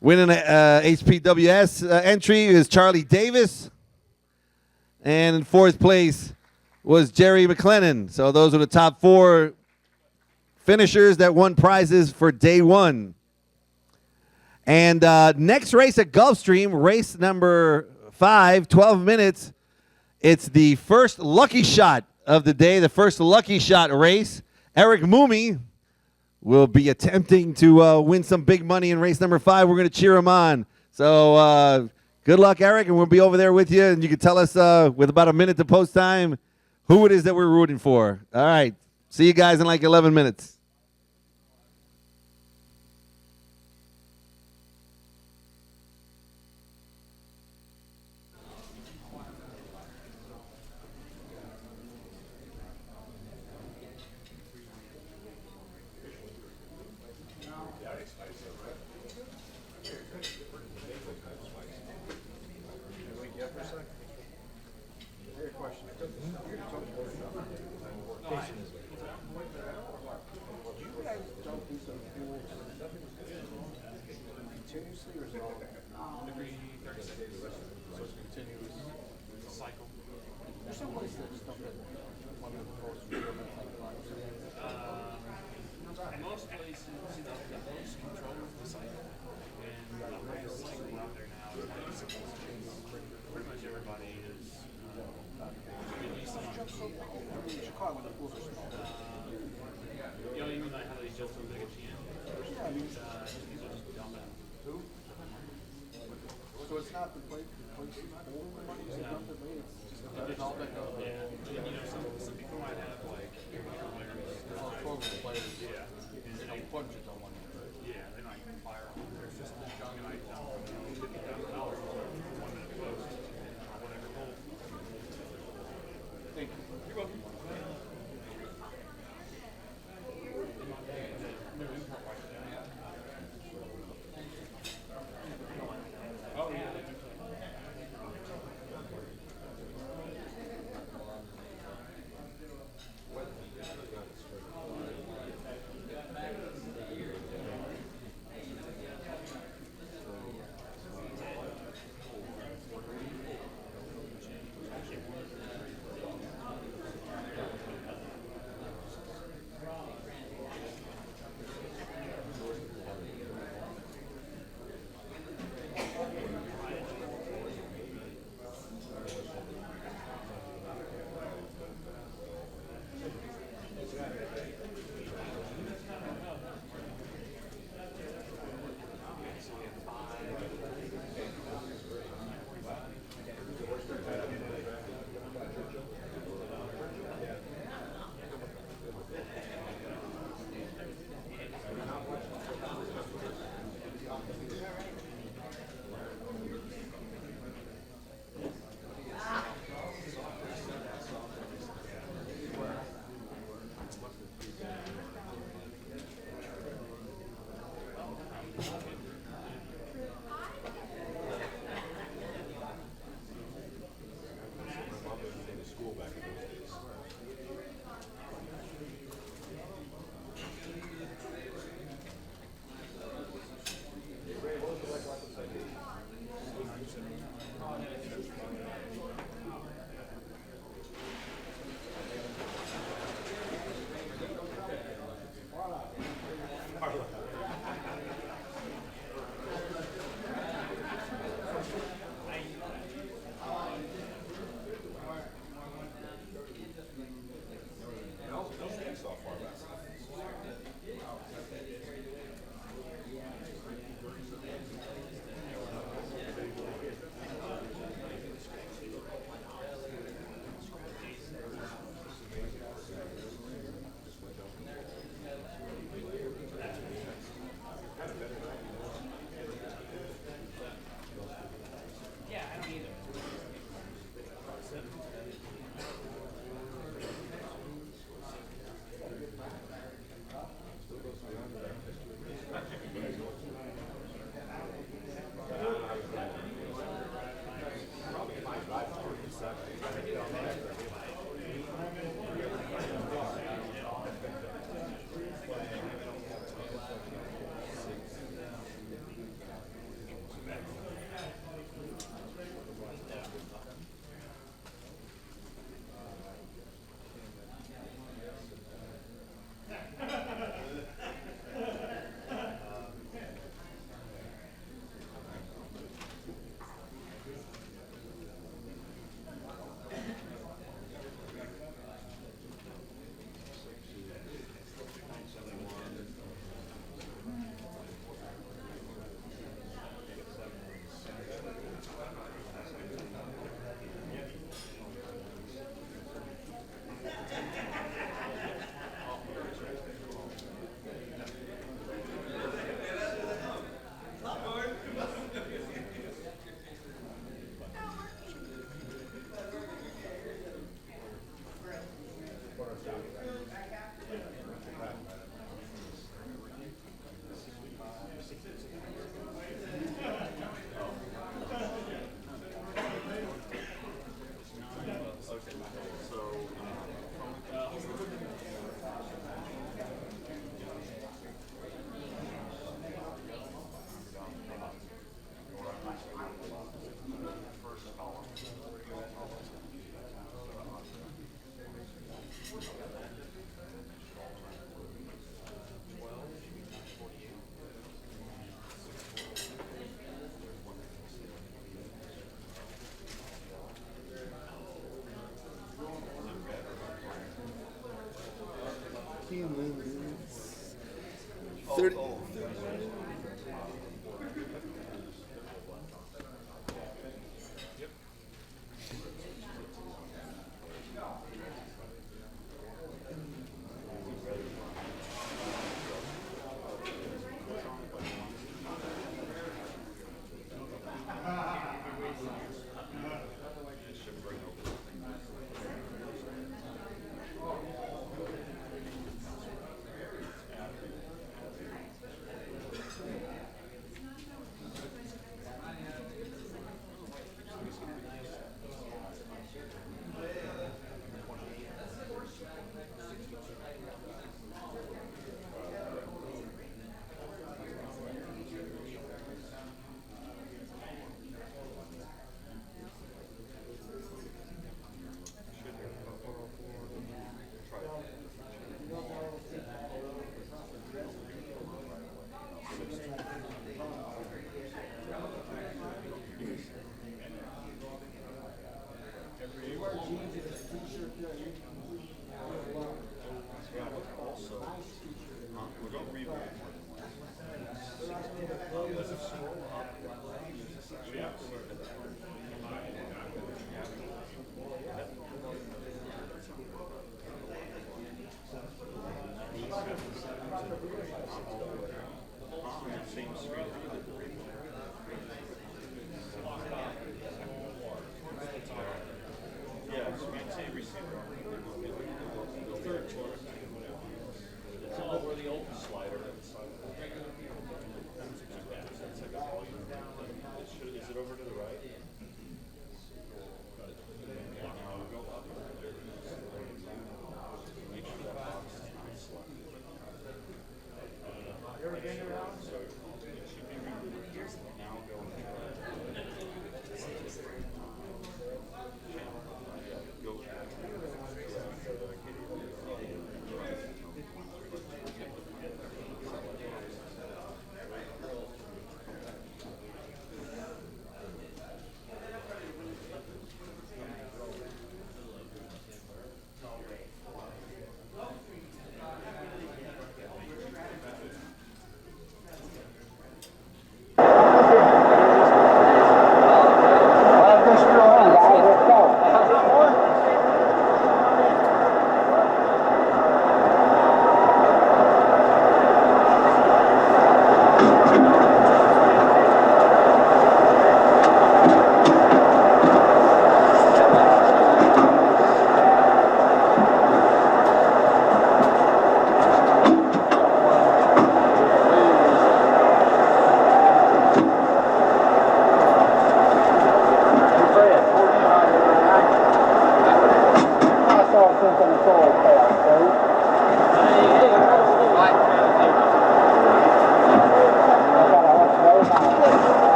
winning a HPWS entry is Charlie Davis. And in fourth place was Jerry McLennan. So those are the top 4 finishers that won prizes for day one. And next race at Gulfstream, race number 5, 12 minutes. It's the first lucky shot of the day, the first lucky shot race. Eric Moomey will be attempting to win some big money in race number 5. We're going to cheer him on. So good luck, Eric, and we'll be over there with you. And you can tell us with about a minute to post time who it is that we're rooting for. All right. See you guys in like 11 minutes.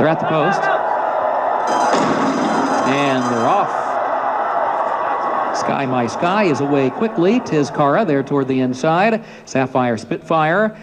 They're at the post. And they're off. Sky My Sky is away quickly. Tiz Cara there toward the inside. Sapphire Spitfire.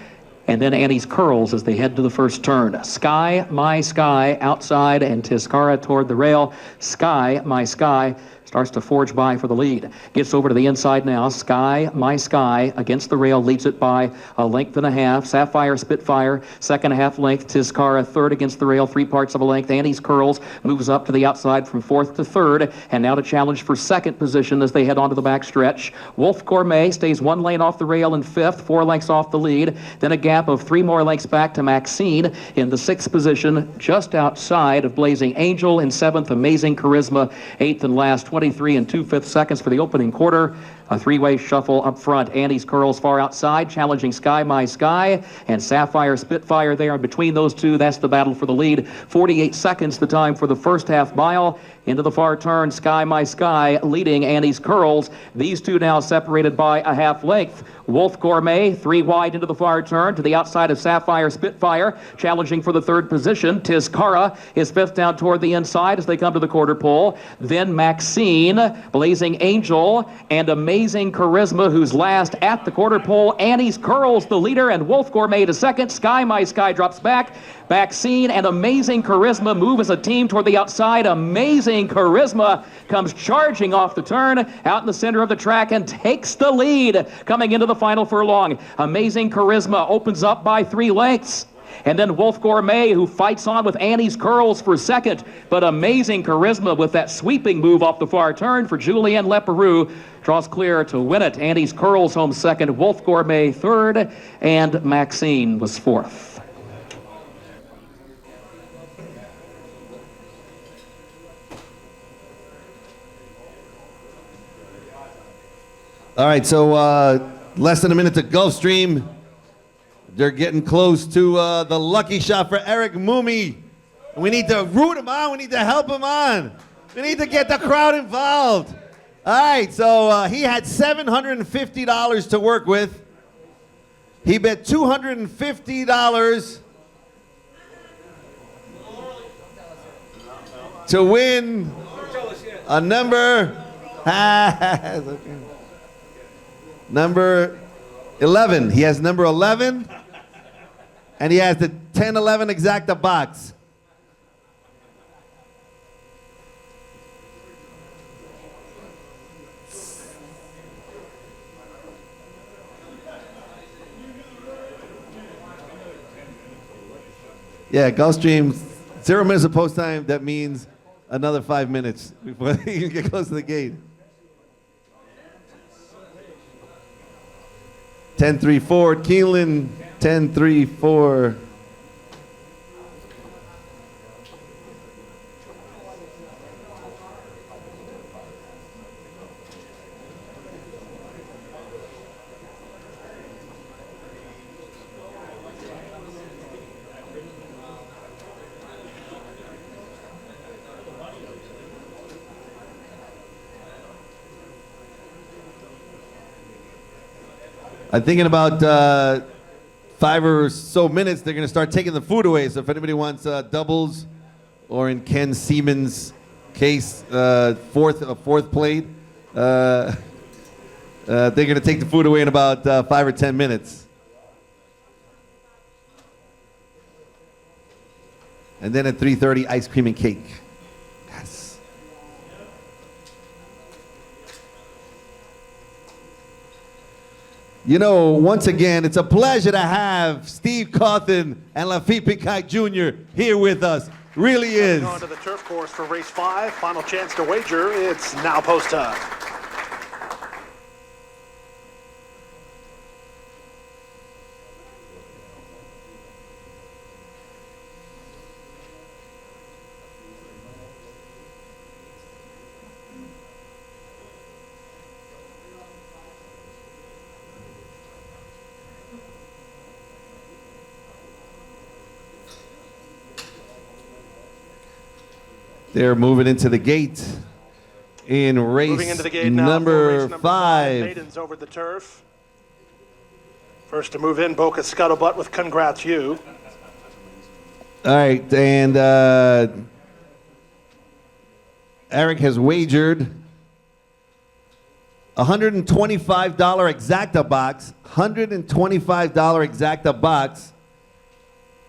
And then Annie's Curls as they head to the first turn. Sky My Sky outside and Tiz Cara toward the rail. Sky My Sky starts to forge by for the lead. Gets over to the inside now. Sky My Sky against the rail, leads it by a length and a half. Sapphire Spitfire, second half length. Tiz Cara third against the rail, 3/4 of a length. Annie's Curls moves up to the outside from fourth to third, and now to challenge for second position as they head onto the back stretch. Wolf Gourmet stays 1 lane off the rail in fifth, 4 lengths off the lead. Then a gap of 3 more lengths back to Maxine in the sixth position, just outside of Blazing Angel in seventh. Amazing Charisma, eighth and last. 23 and 2/5 seconds for the opening quarter. A 3-way shuffle up front. Annie's Curls far outside, challenging Sky My Sky, and Sapphire Spitfire there. And between those two, that's the battle for the lead. 48 seconds the time for the first half mile. Into the far turn, Sky My Sky leading Annie's Curls. These two now separated by a half length. Wolf Gourmet, 3 wide into the far turn to the outside of Sapphire Spitfire, challenging for the third position. Tiz Cara is fifth down toward the inside as they come to the quarter pole. Then Maxine, Blazing Angel, and Amazing Charisma, who's last at the quarter pole. Annie's Curls, the leader, and Wolf Gourmet to second. Sky My Sky drops back. Maxine and Amazing Charisma move as a team toward the outside. Amazing Charisma comes charging off the turn out in the center of the track and takes the lead coming into the final furlong. Amazing Charisma opens up by 3 lengths. And then Wolf Gourmet, who fights on with Annie's Curls for second. But Amazing Charisma with that sweeping move off the far turn for Julienne Leperoux draws clear to win it. Annie's Curls home second, Wolf Gourmet third, and Maxine was fourth. All right, so less than a minute to Gulfstream. They're getting close to the lucky shot for Eric Moomey. We need to root him on. We need to help him on. We need to get the crowd involved. All right, so he had $750 to work with. He bet $250 to win a number number 11. He has number 11, and he has the 10-11 exacta box. Yeah, Gulfstream, 0 minutes of post time. That means another 5 minutes before you get close to the gate. 10-3 forward, Keeneland, 10-3 for I think in about 5 or so minutes, they're going to start taking the food away. So if anybody wants doubles, or in Ken Siemens' case, fourth plate, they're going to take the food away in about 5 or 10 minutes. And then at 3:30, ice cream and cake. Yes. You know, once again, it's a pleasure to have Steve Cawthon and Lafitte Pincay Jr. here with us. Really is. On to the turf course for race 5. Final chance to wager. It's now post time. They're moving into the gate in race Moving into the gate now number for race number 5. Maidens over the turf. First to move in, Boca Scuttlebutt with Congrats You. All right, and Eric has wagered $125 exacta box, $125 exacta box,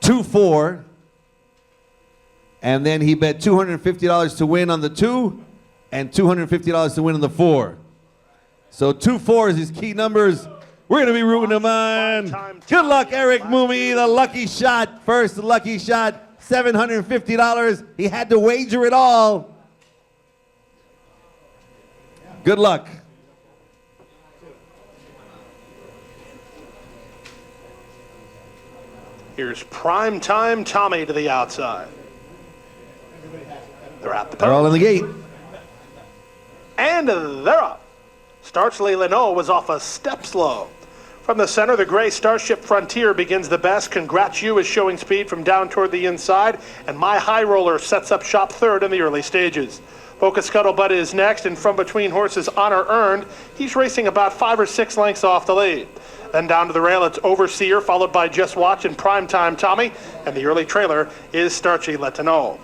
2-4. And then he bet $250 to win on the 2 and $250 to win on the 4. So 2-4 is his key numbers. We're going to be rooting him on. Good luck, Eric Mumi. The lucky shot. First lucky shot, $750. He had to wager it all. Good luck. Here's Prime Time Tommy to the outside. They're at the They're all in the gate. And they're up. Starchley Leno was off a step slow. From the center, the gray Starship Frontier begins the best. Congrats You is showing speed from down toward the inside, and My High Roller sets up shop third in the early stages. Boca Scuttlebutt is next, and from between horses Honor Earned, he's racing about 5 or 6 lengths off the lead. Then down to the rail, it's Overseer, followed by Just Watch and Primetime Tommy, and the early trailer is Starchy Letano.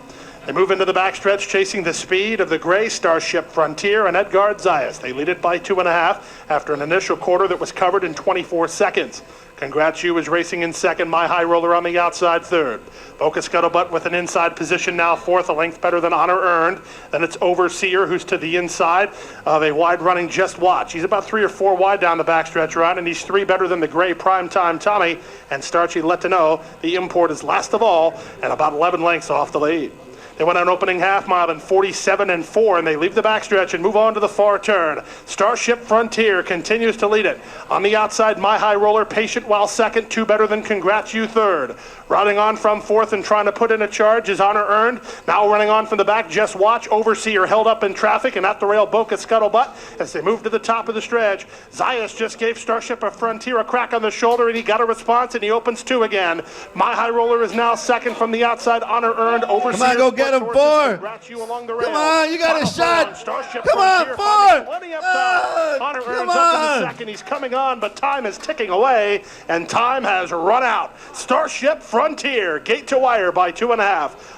They move into the backstretch, chasing the speed of the gray Starship Frontier and Edgard Zayas. They lead it by 2.5 after an initial quarter that was covered in 24 seconds. Congrats You is racing in second, My High Roller on the outside third. Boca Scuttlebutt with an inside position now fourth, a length better than Honor Earned. Then it's Overseer, who's to the inside of a wide running Just Watch. He's about 3 or 4 wide down the backstretch run, and he's 3 better than the gray Primetime Tommy. And Starchy Letano, the import, is last of all and about 11 lengths off the lead. They went on opening half mile in 47-4, and they leave the backstretch and move on to the far turn. Starship Frontier continues to lead it. On the outside, My High Roller, patient while second, 2 better than Congrats You third. Riding on from fourth and trying to put in a charge is Honor Earned. Now running on from the back, Just Watch. Overseer held up in traffic, and at the rail, Boca Scuttlebutt as they move to the top of the stretch. Zayas just gave Starship Frontier a crack on the shoulder, and he got a response, and he opens 2 again. My High Roller is now second from the outside. Honor Earned. Overseer. Come on, go get Get him, sources four. congrats you along the rail. Come on, you got a Final shot. on Starship Come on, Frontier, four. finding plenty of time. Hunter Come earns up in on. the second. He's coming on, but time is ticking away, and time has run out. Starship Frontier, gate to wire by 2.5.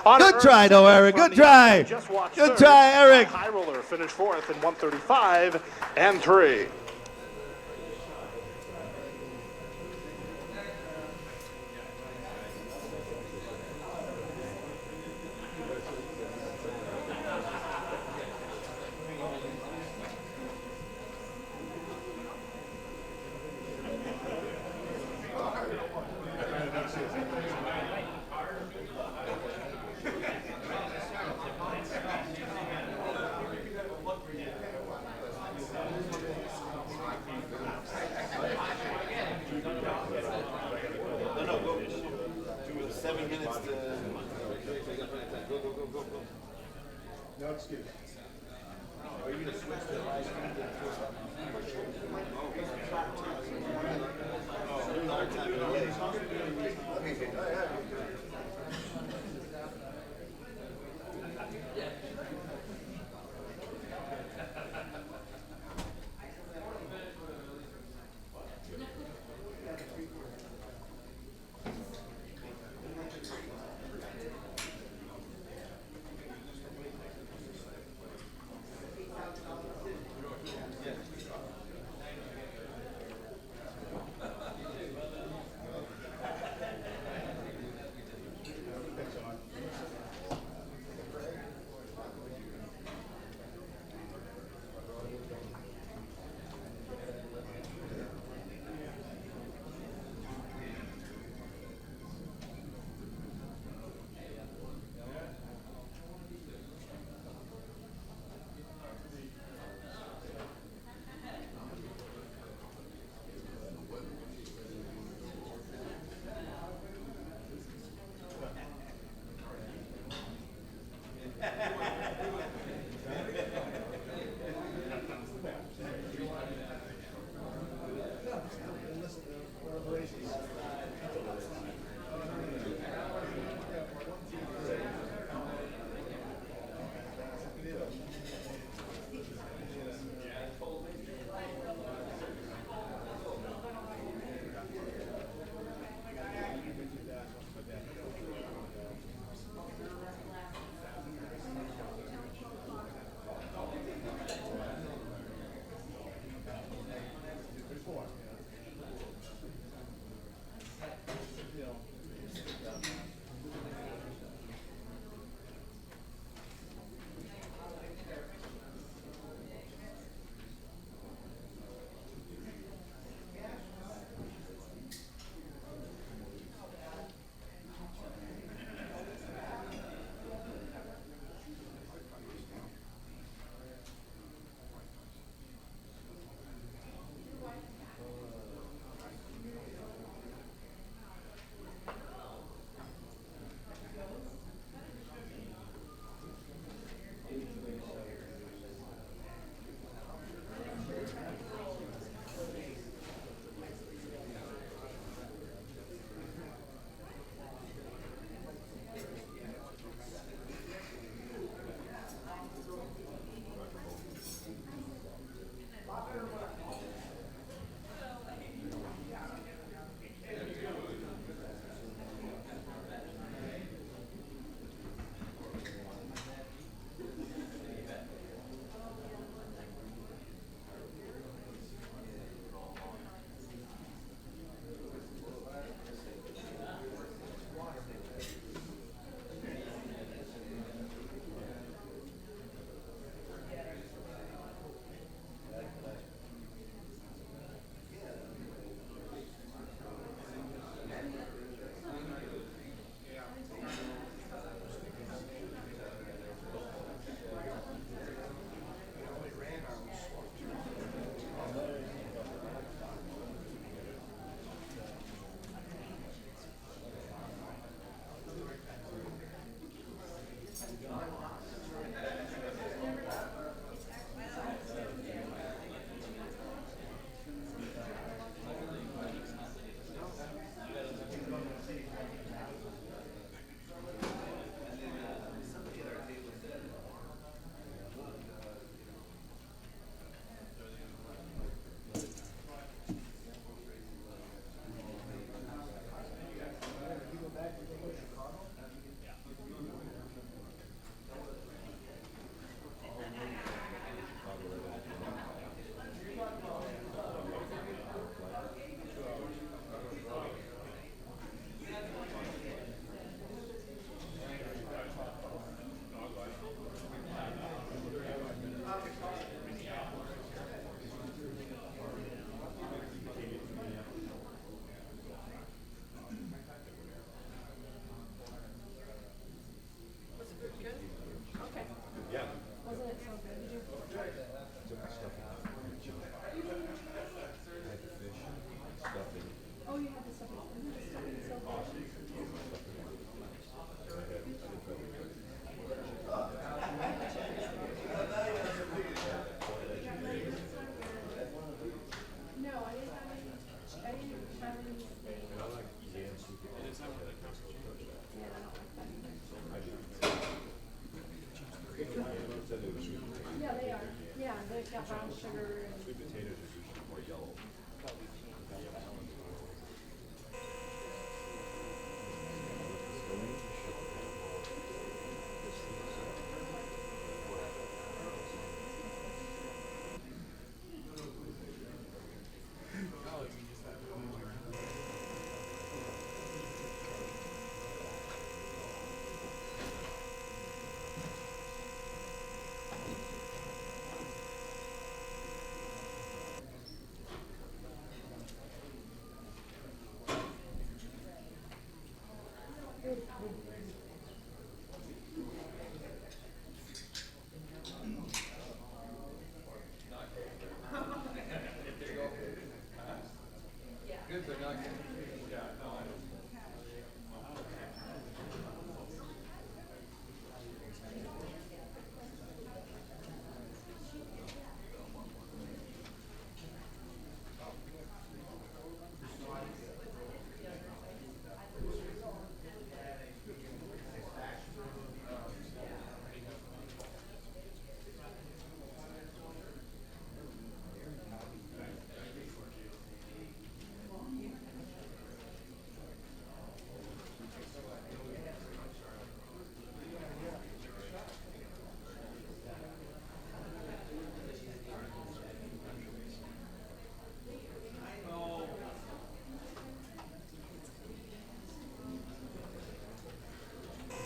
Hunter Good earns try, though, second Eric. from Good the try. inside. Just watch Good third. try, Eric. High Roller finished fourth in 1:35 and 3. No excuse. Are you going to switch to high speed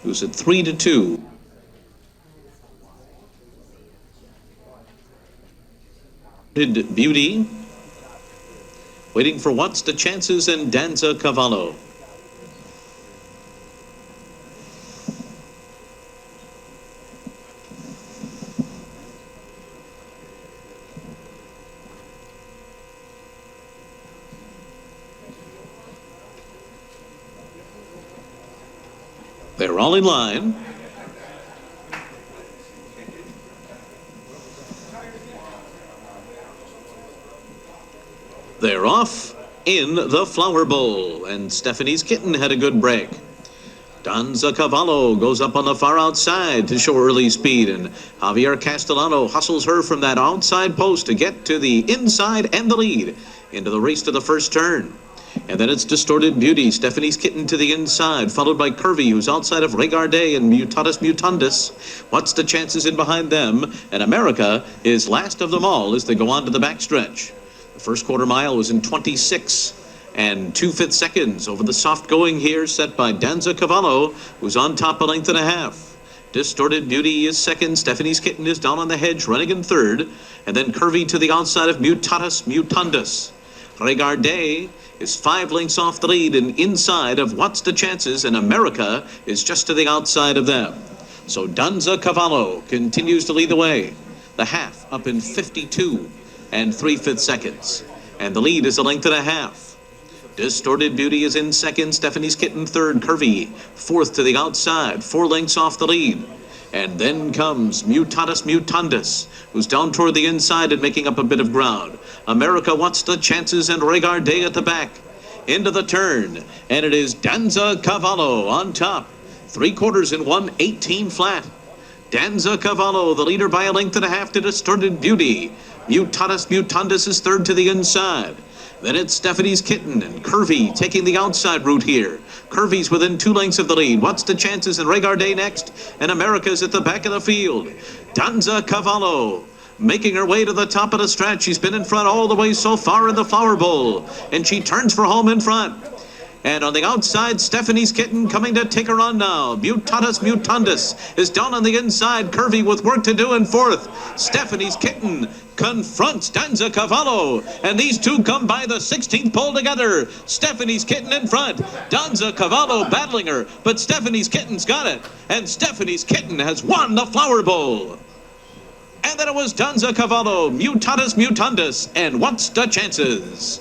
Who's at 3-2. Beauty. Waiting for What's the Chances and Danza Cavallo. They're all in line. They're off in the Flower Bowl, and Stephanie's Kitten had a good break. Danza Cavallo goes up on the far outside to show early speed, and Javier Castellano hustles her from that outside post to get to the inside and the lead into the race to the first turn. And then it's Distorted Beauty, Stephanie's Kitten to the inside, followed by Curvy, who's outside of Regarde and Mutatus Mutandus. What's the Chances in behind them? And America is last of them all as they go on to the backstretch. The first quarter mile was in 26 and 2/5 seconds over the soft going here set by Danza Cavallo, who's on top a length and a half. Distorted Beauty is second. Stephanie's Kitten is down on the hedge, running in third. And then Curvy to the outside of Mutatus Mutandus. Regarde is 5 lengths off the lead and inside of What's the Chances, and America is just to the outside of them. So Danza Cavallo continues to lead the way. The half up in 52 and 3/5 seconds. And the lead is a length and a half. Distorted Beauty is in second. Stephanie's Kitten third. Curvy fourth to the outside, 4 lengths off the lead. And then comes Mutatus Mutandus, who's down toward the inside and making up a bit of ground. America, What's the Chances, and Regarde at the back. Into the turn, and it is Danza Cavallo on top. 3/4 in 1:18 flat. Danza Cavallo, the leader by a length and a half to Distorted Beauty. Mutatus Mutandus is third to the inside. Then it's Stephanie's Kitten and Curvy taking the outside route here. Curvy's within 2 lengths of the lead. What's the Chances and Regarde next? And America's at the back of the field. Danza Cavallo making her way to the top of the stretch. She's been in front all the way so far in the Flower Bowl, and she turns for home in front. And on the outside, Stephanie's Kitten coming to take her on now. Mutatus Mutandus is down on the inside. Curvy with work to do in fourth. Stephanie's Kitten confronts Danza Cavallo, and these two come by the 16th pole together. Stephanie's Kitten in front. Danza Cavallo battling her, but Stephanie's Kitten's got it. And Stephanie's Kitten has won the Flower Bowl. And then it was Danza Cavallo, Mutatus Mutandus, and What's the Chances?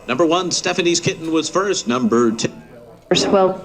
Number 1, Stephanie's Kitten was first. Number 2. Well,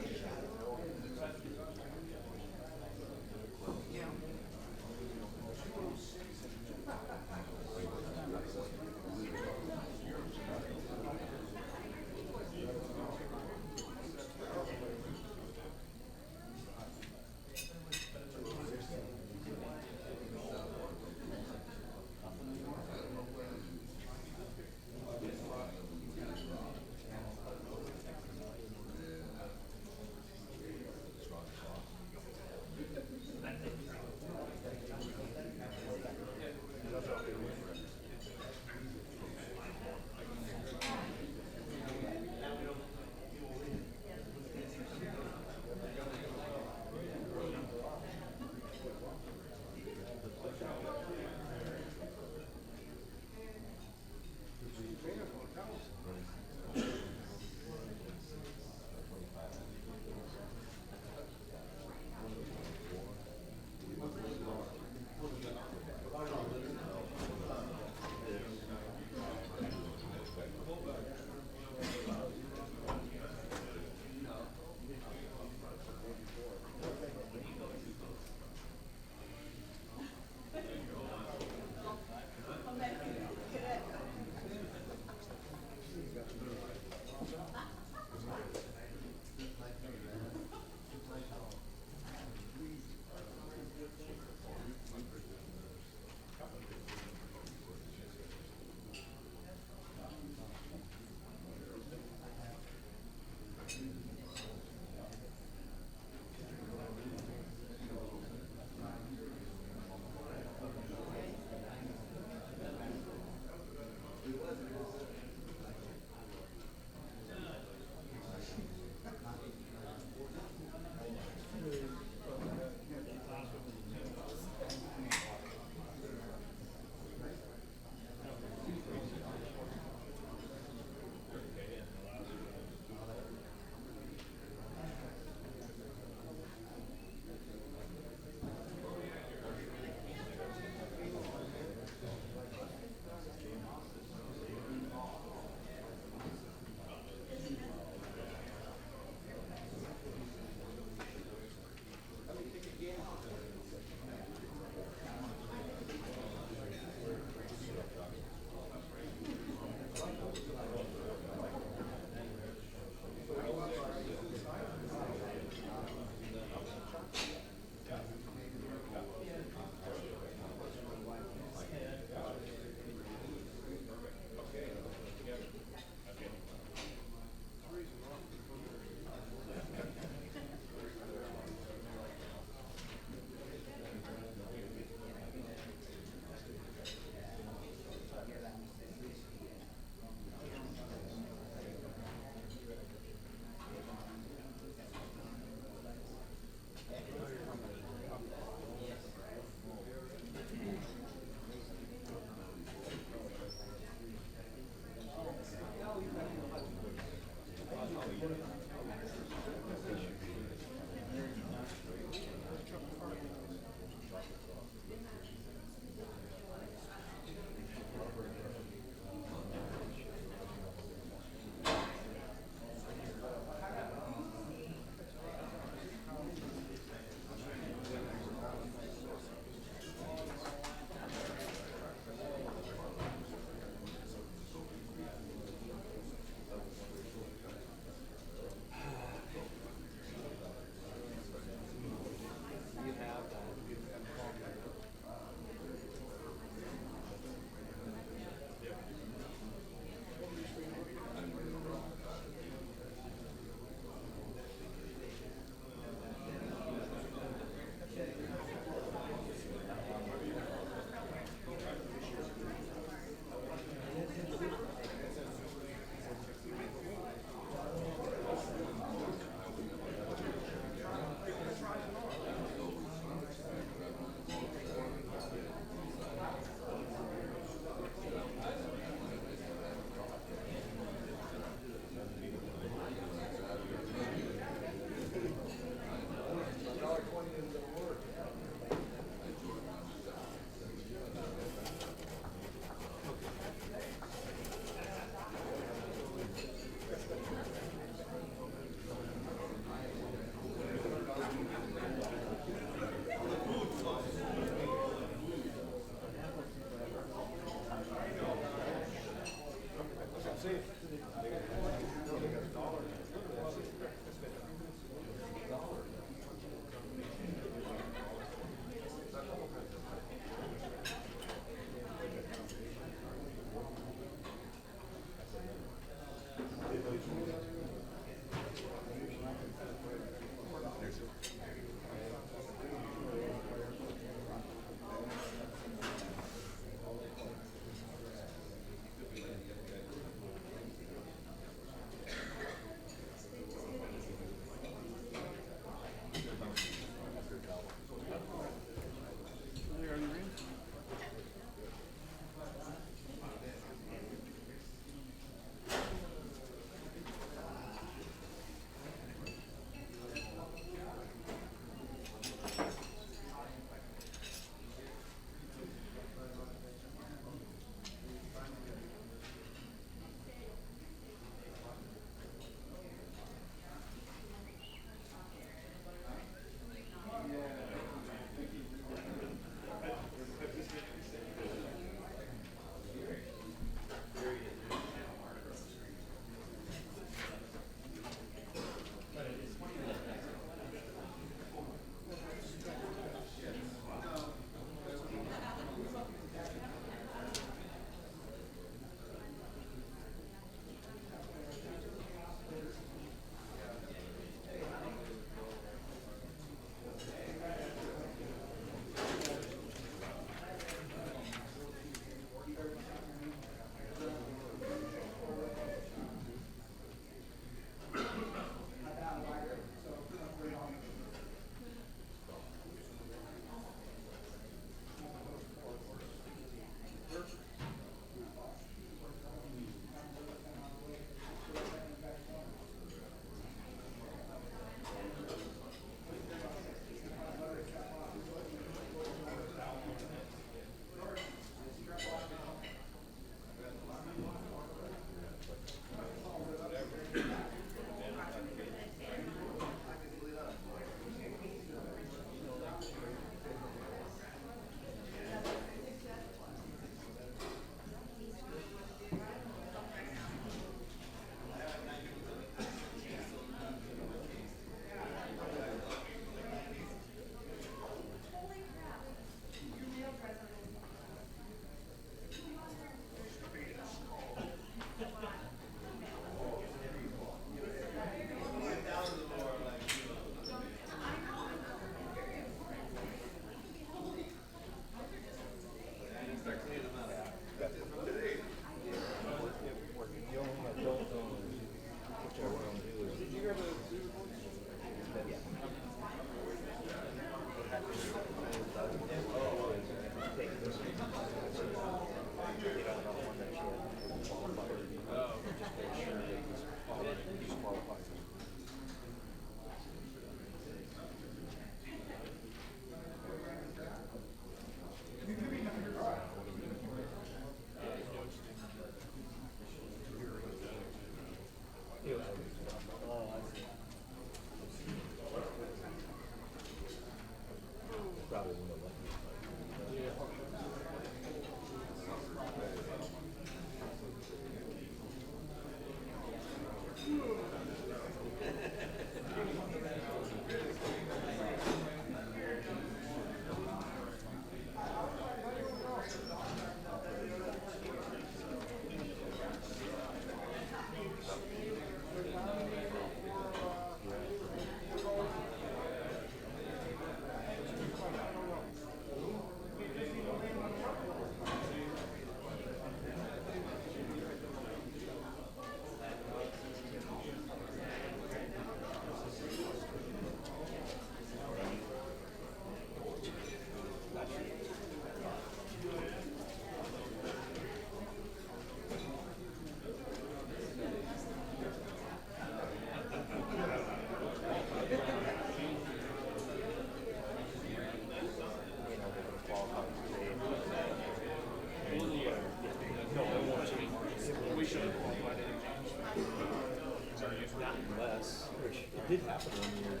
did happen one year.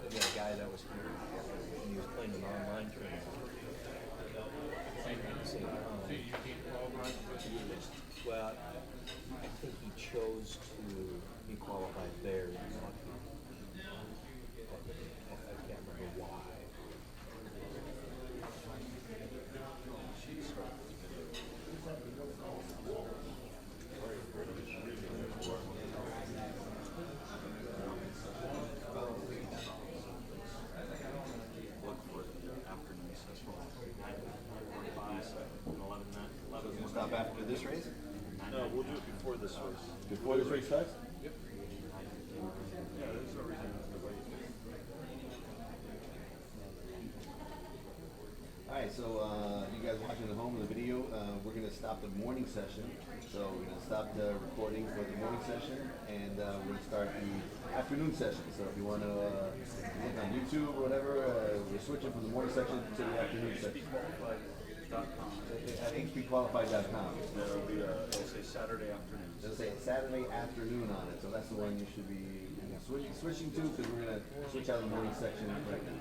We had a guy that was here, and he was playing an online tournament. At the same time. Well, I think he chose to be qualified there. I can't remember why. Stop after this race? No, we'll do it before this race. Before this race starts? Yep. Yeah, there's no reason to wait. Alright, so you guys watching at home in the video, we're going to stop the morning session. So we're going to stop the recording for the morning session, and we're going to start the afternoon session. So if you want to look on YouTube or whatever, we're switching from the morning section to the afternoon section. At hpqualified.com. It'll be, it'll say Saturday afternoon. It'll say Saturday afternoon on it, so that's the one you should be switching to, because we're going to switch out the morning section right now.